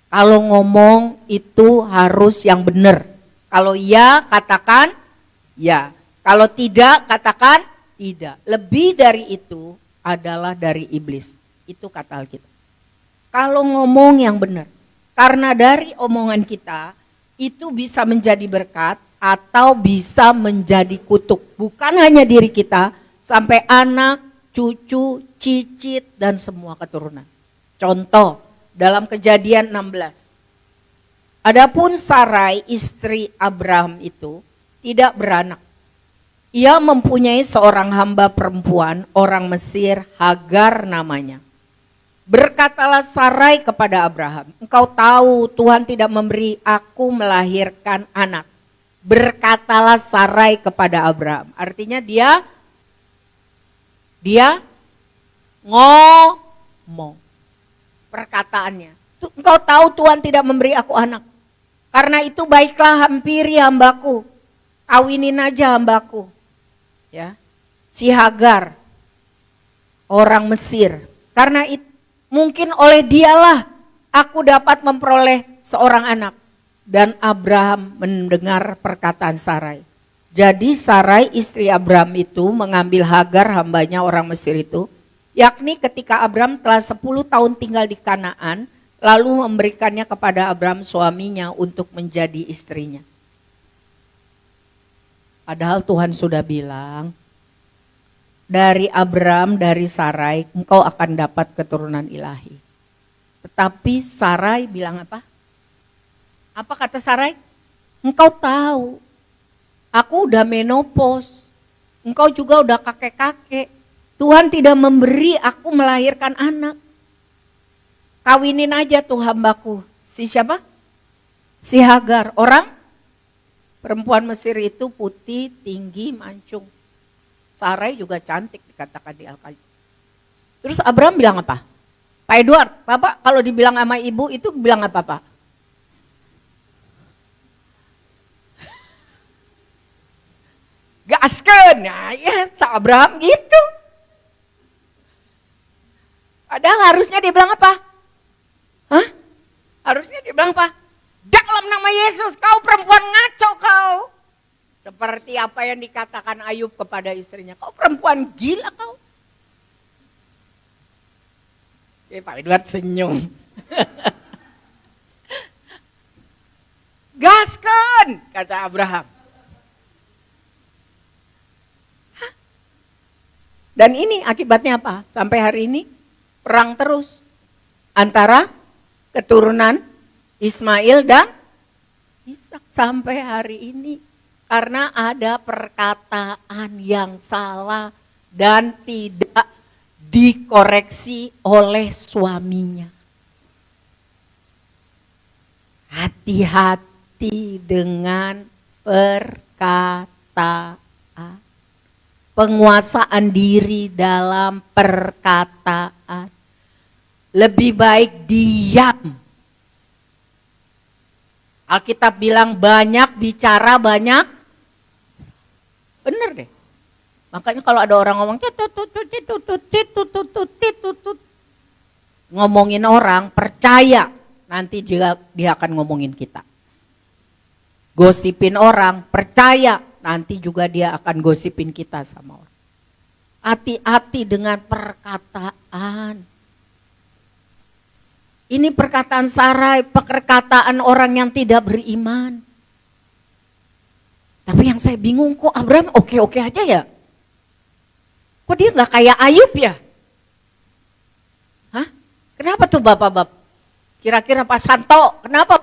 Kalau ngomong itu harus yang benar. Kalau ya katakan ya. Kalau tidak katakan tidak. Lebih dari itu adalah dari iblis. Itu kata Alkitab. Kalau ngomong yang benar. Karena dari omongan kita itu bisa menjadi berkat atau bisa menjadi kutuk. Bukan hanya diri kita, sampai anak, cucu, cicit, dan semua keturunan. Contoh, dalam Kejadian 16. Adapun Sarai, istri Abraham itu tidak beranak. Ia mempunyai seorang hamba perempuan, orang Mesir, Hagar namanya. Berkatalah Sarai kepada Abraham, engkau tahu Tuhan tidak memberi aku melahirkan anak. Berkatalah Sarai kepada Abraham. Artinya dia ngomong perkataannya. Engkau tahu Tuhan tidak memberi aku anak. Karena itu baiklah hampiri hambaku. Kawinin aja hambaku. Ya. Si Hagar, orang Mesir. Karena itu mungkin oleh dialah aku dapat memperoleh seorang anak. Dan Abraham mendengar perkataan Sarai. Jadi Sarai istri Abraham itu mengambil Hagar hambanya orang Mesir itu. Yakni ketika Abraham telah 10 tahun tinggal di Kanaan. Lalu memberikannya kepada Abraham suaminya untuk menjadi istrinya. Padahal Tuhan sudah bilang, dari Abraham, dari Sarai, engkau akan dapat keturunan ilahi. Tetapi Sarai bilang apa? Apa kata Sarai? Engkau tahu, aku udah menopause, engkau juga udah kakek-kakek. Tuhan tidak memberi aku melahirkan anak. Kawinin aja tuh hambaku. Si siapa? Si Hagar. Orang perempuan Mesir itu putih, tinggi, mancung. Sarai juga cantik dikatakan di Al-Qaeda. Terus Abraham bilang apa? Pak Edward, Bapak kalau dibilang sama ibu itu bilang apa Pak? Gasken, nah, ya Abraham gitu. Padahal harusnya dia bilang apa? Hah? Harusnya dia bilang apa? Dalam nama Yesus kau perempuan ngaco kau. Seperti apa yang dikatakan Ayub kepada istrinya. Kau perempuan gila kau. Pak Edward senyum. Gaskan, kata Abraham. Hah? Dan ini akibatnya apa? Sampai hari ini perang terus. Antara keturunan Ismail dan Ishak sampai hari ini. Karena ada perkataan yang salah dan tidak dikoreksi oleh suaminya. Hati-hati dengan perkataan. Penguasaan diri dalam perkataan. Lebih baik diam. Alkitab bilang banyak bicara banyak. Bener deh. Makanya kalau ada orang ngomong ngomongin orang, percaya nanti juga dia akan ngomongin kita. Gosipin orang, percaya nanti juga dia akan gosipin kita sama orang. Hati-hati dengan perkataan. Ini perkataan Sarai, perkataan orang yang tidak beriman. Tapi yang saya bingung kok Abraham oke-oke aja ya? Kok dia gak kayak Ayub ya? Hah? Kenapa tuh bapak-bapak? Kira-kira Pak Santo, kenapa?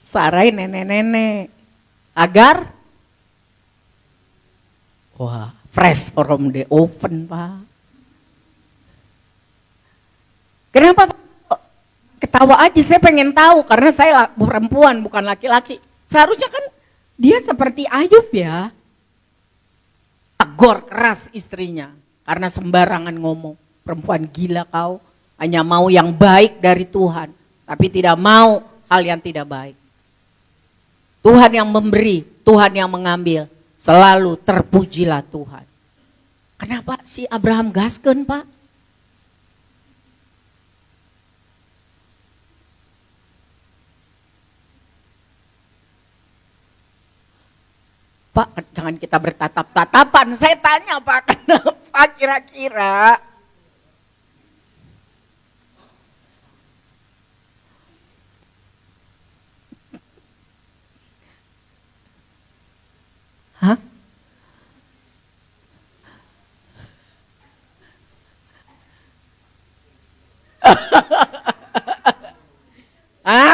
Sarai nenek-nenek. Agar? Wah, fresh from the oven, Pak. Kenapa? Ketawa aja, saya pengen tahu karena saya perempuan bukan laki-laki. Seharusnya kan dia seperti Ayub ya. Tegur keras istrinya karena sembarangan ngomong. Perempuan gila kau, hanya mau yang baik dari Tuhan, tapi tidak mau hal yang tidak baik. Tuhan yang memberi, Tuhan yang mengambil, selalu terpujilah Tuhan. Kenapa si Abraham gasken, Pak? Pak, jangan kita bertatap-tatapan. Saya tanya Pak, kenapa kira-kira? Hah?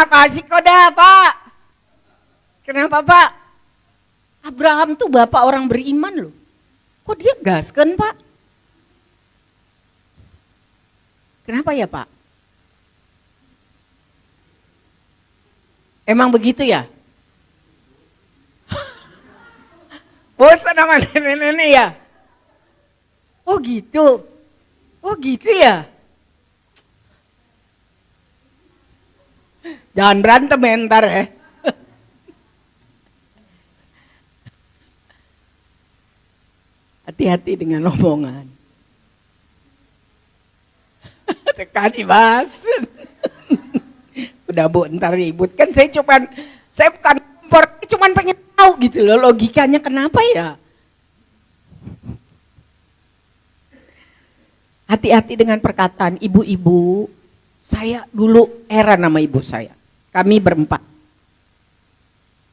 Pak Asik dah Pak. Kenapa Pak? Abraham tuh bapak orang beriman loh. Kok dia gasken Pak? Kenapa ya Pak? Emang begitu ya? Bosan sama nenek-nenek ya? Oh gitu. Oh gitu ya? Jangan berantem ya ntar ya. Hati-hati dengan omongan. Tekan dibahas. Udah Bu, ntar ribut. Kan saya bukan kompor, cuman pengen tahu gitu loh logikanya kenapa ya. Hati-hati dengan perkataan ibu-ibu. Saya dulu heran sama ibu saya. Kami berempat.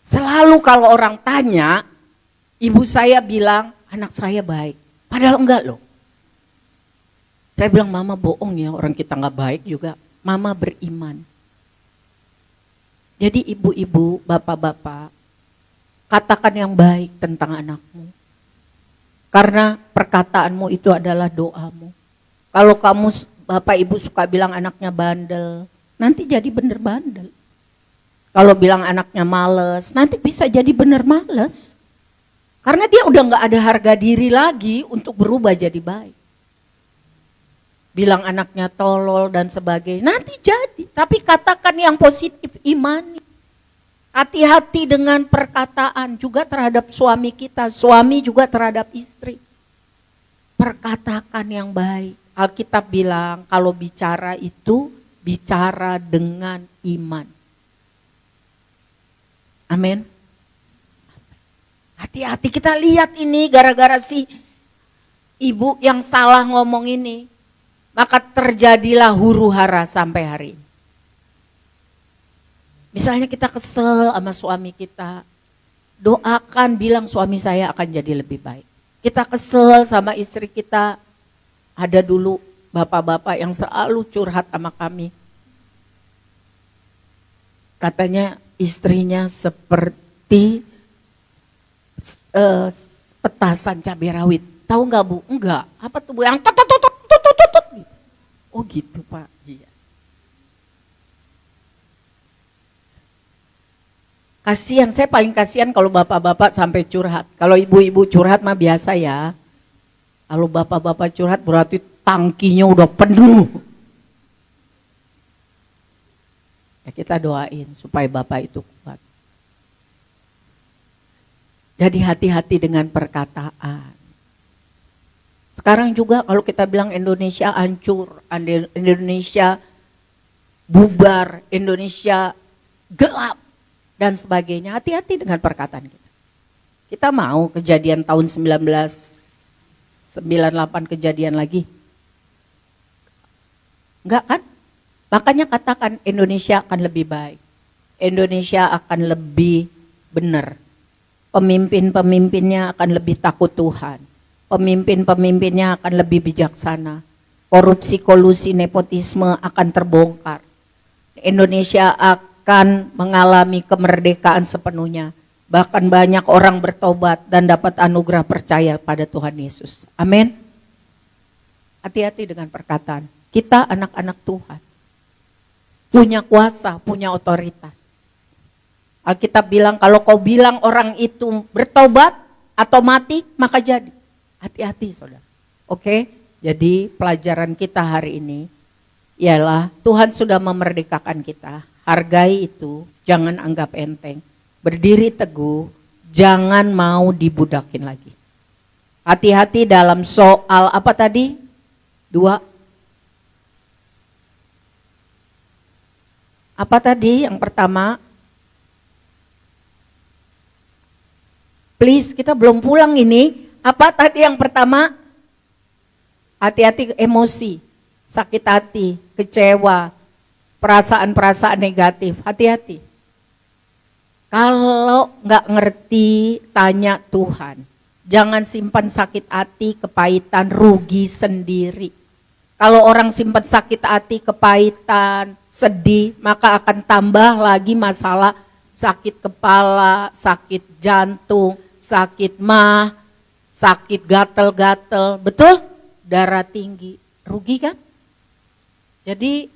Selalu kalau orang tanya, ibu saya bilang, anak saya baik. Padahal enggak loh. Saya bilang, mama bohong ya, orang kita enggak baik juga. Mama beriman. Jadi ibu-ibu, bapak-bapak, katakan yang baik tentang anakmu. Karena perkataanmu itu adalah doamu. Kalau kamu, bapak ibu suka bilang anaknya bandel, nanti jadi bener bandel. Kalau bilang anaknya males, nanti bisa jadi bener males. Karena dia udah gak ada harga diri lagi untuk berubah jadi baik. Bilang anaknya tolol dan sebagainya, nanti jadi. Tapi katakan yang positif, imani. Hati-hati dengan perkataan juga terhadap suami kita, suami juga terhadap istri. Perkatakan yang baik. Alkitab bilang kalau bicara itu bicara dengan iman. Amin. Hati-hati, kita lihat ini gara-gara si ibu yang salah ngomong ini. Maka terjadilah huru hara sampai hari ini. Misalnya kita kesel sama suami kita. Doakan, bilang suami saya akan jadi lebih baik. Kita kesel sama istri kita. Ada dulu bapak-bapak yang selalu curhat sama kami. Katanya istrinya seperti petasan cabai rawit. Tahu nggak Bu? Enggak. Apa tuh Bu? Yang tot. Oh gitu Pak. Iya. Kasihan, saya paling kasihan kalau bapak-bapak sampai curhat. Kalau ibu-ibu curhat mah biasa ya. Kalau bapak-bapak curhat berarti tangkinya udah penuh. Ya kita doain supaya bapak itu kuat. Jadi hati-hati dengan perkataan. Sekarang juga kalau kita bilang Indonesia hancur, Indonesia bubar, Indonesia gelap dan sebagainya. Hati-hati dengan perkataan kita. Kita mau kejadian tahun 1998 kejadian lagi? Enggak kan? Makanya katakan Indonesia akan lebih baik. Indonesia akan lebih benar. Pemimpin-pemimpinnya akan lebih takut Tuhan. Pemimpin-pemimpinnya akan lebih bijaksana. Korupsi, kolusi, nepotisme akan terbongkar. Indonesia akan mengalami kemerdekaan sepenuhnya. Bahkan banyak orang bertobat dan dapat anugerah percaya pada Tuhan Yesus. Amin. Hati-hati dengan perkataan. Kita anak-anak Tuhan. Punya kuasa, punya otoritas. Alkitab bilang kalau kau bilang orang itu bertobat atau mati, maka jadi. Hati-hati saudara. Oke, jadi pelajaran kita hari ini ialah Tuhan sudah memerdekakan kita. Hargai itu, jangan anggap enteng. Berdiri teguh, jangan mau dibudakin lagi. Hati-hati dalam soal apa tadi? 2. Apa tadi yang pertama? Please, kita belum pulang ini. Apa tadi yang pertama? Hati-hati emosi, sakit hati, kecewa, perasaan-perasaan negatif. Hati-hati. Kalau nggak ngerti, tanya Tuhan. Jangan simpan sakit hati, kepahitan, rugi sendiri. Kalau orang simpan sakit hati, kepahitan, sedih, maka akan tambah lagi masalah sakit kepala, sakit jantung, sakit mah, sakit gatel-gatel, betul? Darah tinggi, rugi kan? Jadi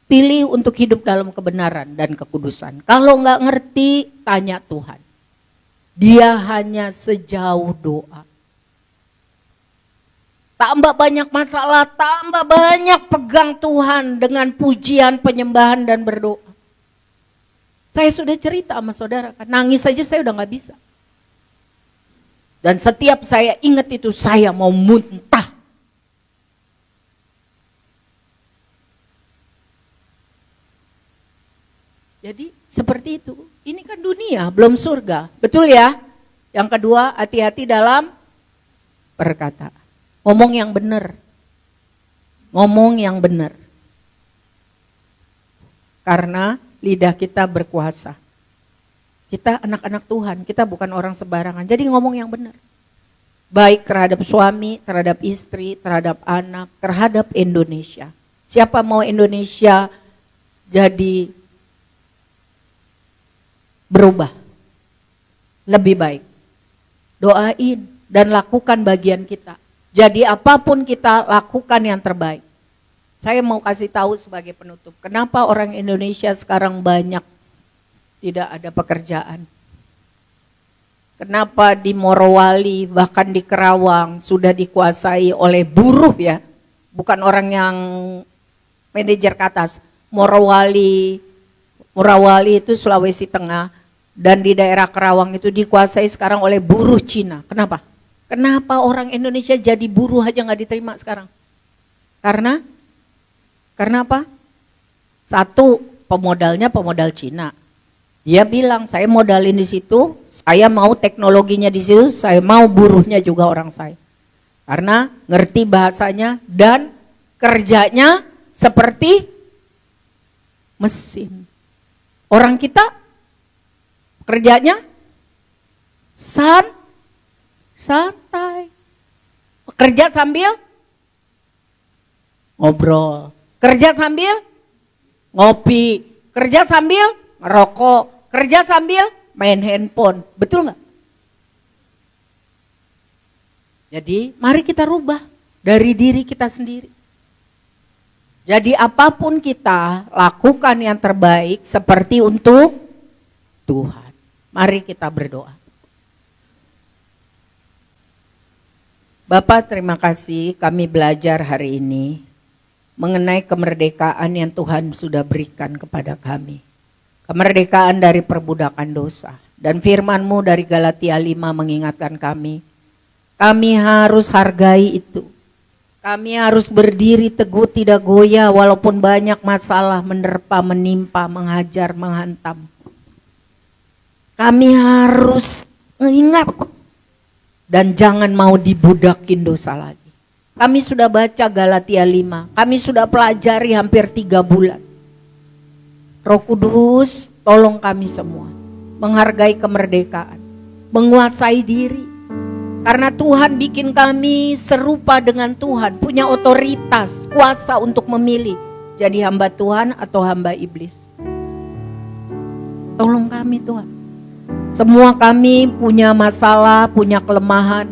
pilih untuk hidup dalam kebenaran dan kekudusan. Kalau nggak ngerti, tanya Tuhan. Dia hanya sejauh doa. Tambah banyak masalah, tambah banyak pegang Tuhan dengan pujian, penyembahan, dan berdoa. Saya sudah cerita sama saudara, kan nangis saja saya udah gak bisa. Dan setiap saya ingat itu, saya mau muntah. Jadi seperti itu, ini kan dunia, belum surga, betul ya? Yang kedua, hati-hati dalam perkataan. Ngomong yang benar. Ngomong yang benar. Karena lidah kita berkuasa. Kita anak-anak Tuhan, kita bukan orang sembarangan. Jadi ngomong yang benar. Baik terhadap suami, terhadap istri, terhadap anak, terhadap Indonesia. Siapa mau Indonesia jadi berubah? Lebih baik. Doain dan lakukan bagian kita. Jadi apapun kita lakukan yang terbaik. Saya mau kasih tahu sebagai penutup, kenapa orang Indonesia sekarang banyak tidak ada pekerjaan. Kenapa di Morowali, bahkan di Kerawang sudah dikuasai oleh buruh ya. Bukan orang yang manajer ke atas. Morowali itu Sulawesi Tengah. Dan di daerah Kerawang itu dikuasai sekarang oleh buruh Cina. Kenapa? Kenapa orang Indonesia jadi buruh aja gak diterima sekarang? Karena apa? Satu, pemodalnya pemodal Cina. Dia bilang, saya modalin di situ, saya mau teknologinya di situ, saya mau buruhnya juga orang saya. Karena ngerti bahasanya dan kerjanya seperti mesin. Orang kita kerjanya santai. Kerja sambil ngobrol. Kerja sambil ngopi. Kerja sambil ngerokok. Kerja sambil main handphone. Betul nggak? Jadi mari kita rubah dari diri kita sendiri. Jadi apapun kita lakukan yang terbaik seperti untuk Tuhan. Mari kita berdoa. Bapak, terima kasih kami belajar hari ini mengenai kemerdekaan yang Tuhan sudah berikan kepada kami. Kemerdekaan dari perbudakan dosa. Dan firman-Mu dari Galatia 5 mengingatkan kami harus hargai itu. Kami harus berdiri teguh tidak goyah walaupun banyak masalah menerpa, menimpa, menghajar, menghantam. Kami harus mengingat dan jangan mau dibudakin dosa lagi. Kami sudah baca Galatia 5, kami sudah pelajari hampir 3 bulan. Roh Kudus, tolong kami semua menghargai kemerdekaan, menguasai diri. Karena Tuhan bikin kami serupa dengan Tuhan, punya otoritas, kuasa untuk memilih jadi hamba Tuhan atau hamba iblis. Tolong kami Tuhan. Semua kami punya masalah, punya kelemahan.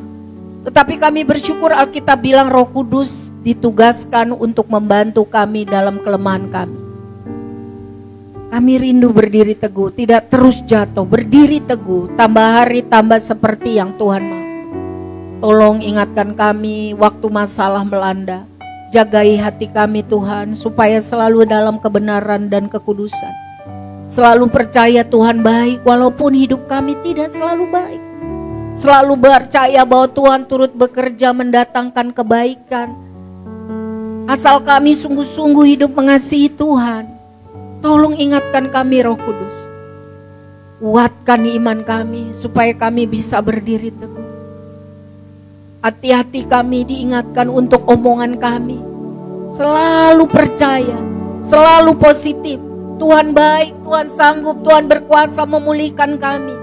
Tetapi kami bersyukur Alkitab bilang Roh Kudus ditugaskan untuk membantu kami dalam kelemahan kami. Kami rindu berdiri teguh, tidak terus jatuh, berdiri teguh, tambah hari tambah seperti yang Tuhan mau. Tolong ingatkan kami waktu masalah melanda. Jagai hati kami Tuhan supaya selalu dalam kebenaran dan kekudusan. Selalu percaya Tuhan baik walaupun hidup kami tidak selalu baik. Selalu percaya bahwa Tuhan turut bekerja mendatangkan kebaikan. Asal kami sungguh-sungguh hidup mengasihi Tuhan. Tolong ingatkan kami Roh Kudus. Kuatkan iman kami supaya kami bisa berdiri teguh. Hati-hati kami diingatkan untuk omongan kami. Selalu percaya, selalu positif. Tuhan baik, Tuhan sanggup, Tuhan berkuasa memulihkan kami.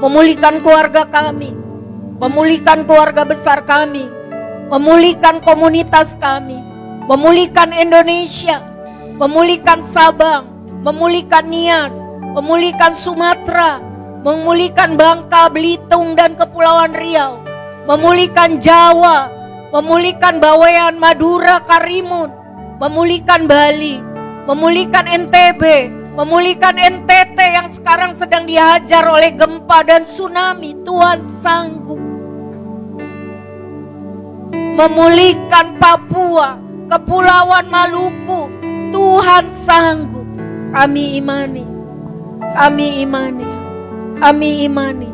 Memulihkan keluarga kami. Memulihkan keluarga besar kami. memulihkan komunitas kami, memulihkan Indonesia, memulihkan Sabang, memulihkan Nias, memulihkan Sumatera, memulihkan Bangka, Belitung dan Kepulauan Riau, memulihkan Jawa, memulihkan Bawean, Madura, Karimun, memulihkan Bali, memulihkan NTB, memulihkan NTT yang sekarang sedang dihajar oleh gempa dan tsunami. Tuhan sanggup. Memulihkan Papua, Kepulauan Maluku, Tuhan sanggup. Kami imani, kami imani, kami imani,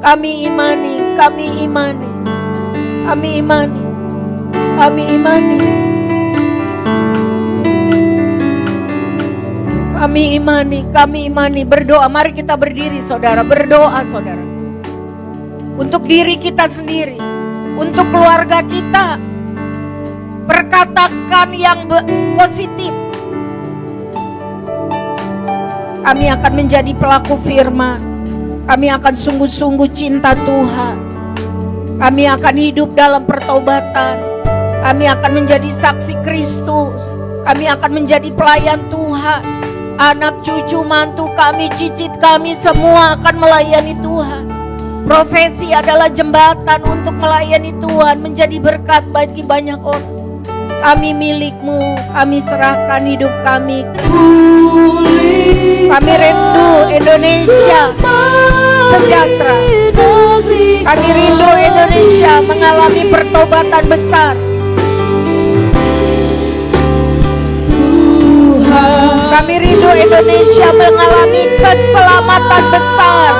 kami imani, kami imani, kami imani, kami imani, kami imani, kami imani. Berdoa, mari kita berdiri saudara, berdoa saudara. Untuk diri kita sendiri, untuk keluarga kita, perkatakan yang positif. Kami akan menjadi pelaku firman. Kami akan sungguh-sungguh cinta Tuhan. Kami akan hidup dalam pertobatan. Kami akan menjadi saksi Kristus. Kami akan menjadi pelayan Tuhan. Anak cucu mantu kami, cicit kami semua akan melayani Tuhan. Profesi adalah jembatan untuk melayani Tuhan, menjadi berkat bagi banyak orang. Kami milik-Mu, kami serahkan hidup kami. Kami rindu Indonesia sejahtera. Kami rindu Indonesia mengalami pertobatan besar. Kami rindu Indonesia mengalami keselamatan besar.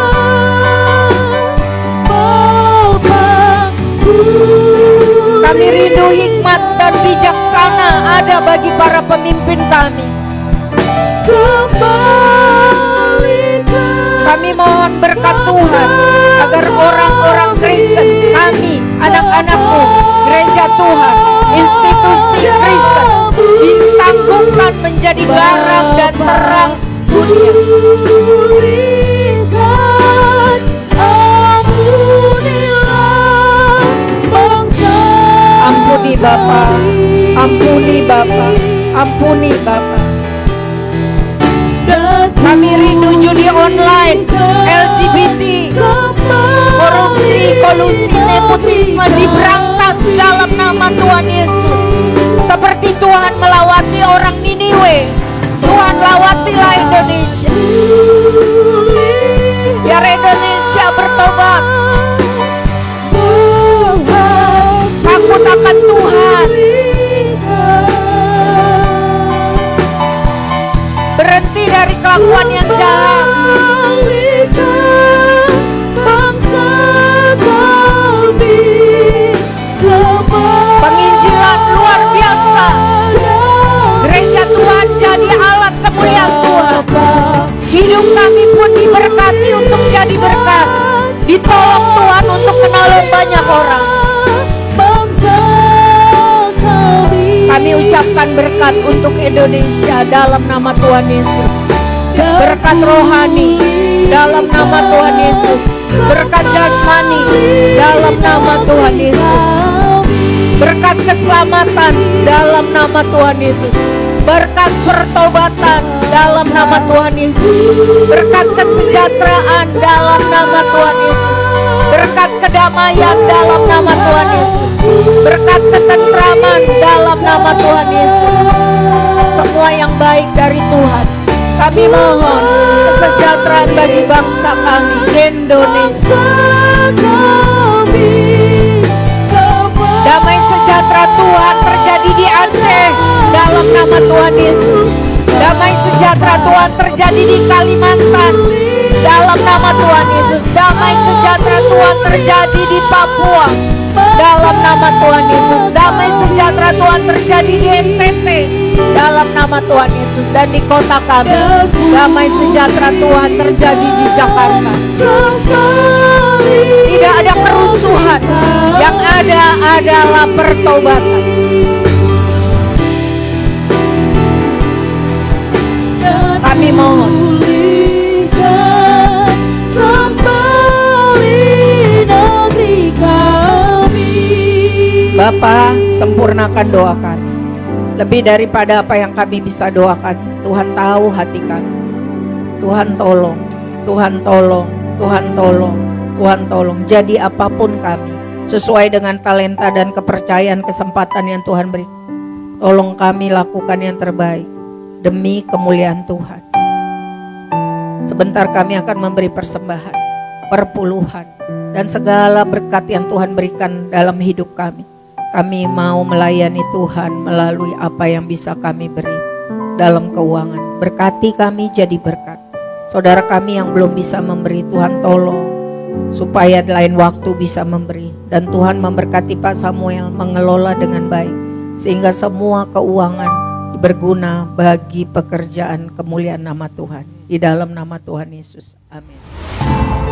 Kami rindu hikmat dan bijaksana ada bagi para pemimpin kami. Kami mohon berkat Tuhan agar orang-orang Kristen, kami, anak-anak-Mu, gereja Tuhan, institusi Kristen disanggupkan menjadi garam dan terang dunia. Ampuni Bapa, ampuni Bapa, ampuni Bapa. Kami rindu judi online, LGBT, korupsi, kolusi, nepotisme diberantas dalam nama Tuhan Yesus. Seperti Tuhan melawati orang Niniwe, Tuhan lawatilah Indonesia. Biar Indonesia bertobat, takut akan Tuhan, berhenti dari kelakuan yang jahat. Penginjilan luar biasa, gereja Tuhan jadi alat kemuliaan Tuhan. Hidup kami pun diberkati untuk jadi berkat, ditolong Tuhan untuk menolong banyak orang. Kami ucapkan berkat untuk Indonesia dalam nama Tuhan Yesus. Berkat rohani dalam nama Tuhan Yesus. Berkat jasmani dalam nama Tuhan Yesus. Berkat keselamatan dalam nama Tuhan Yesus. Berkat pertobatan dalam nama Tuhan Yesus. Berkat kesejahteraan dalam nama Tuhan Yesus. Berkat kedamaian dalam nama Tuhan Yesus. Berkat ketentraman dalam nama Tuhan Yesus. Semua yang baik dari Tuhan. Kami mohon kesejahteraan bagi bangsa kami, Indonesia. Damai sejahtera Tuhan terjadi di Aceh dalam nama Tuhan Yesus. Damai sejahtera Tuhan terjadi di Kalimantan dalam nama Tuhan Yesus. Damai sejahtera Tuhan terjadi di Papua dalam nama Tuhan Yesus. Damai sejahtera Tuhan terjadi di NTT dalam nama Tuhan Yesus. Dan di kota kami, damai sejahtera Tuhan terjadi di Jakarta. Tidak ada kerusuhan, yang ada adalah pertobatan. Kami mohon Bapa, sempurnakan doa kami. Lebih daripada apa yang kami bisa doakan, Tuhan tahu hati kami. Tuhan tolong, Tuhan tolong, Tuhan tolong, Tuhan tolong. Jadi apapun kami, sesuai dengan talenta dan kepercayaan kesempatan yang Tuhan beri. Tolong kami lakukan yang terbaik demi kemuliaan Tuhan. Sebentar kami akan memberi persembahan, perpuluhan, dan segala berkat yang Tuhan berikan dalam hidup kami. Kami mau melayani Tuhan melalui apa yang bisa kami beri dalam keuangan. Berkati kami jadi berkat. Saudara kami yang belum bisa memberi, Tuhan tolong supaya lain waktu bisa memberi. Dan Tuhan memberkati Pak Samuel mengelola dengan baik, sehingga semua keuangan berguna bagi pekerjaan kemuliaan nama Tuhan. Di dalam nama Tuhan Yesus, amin.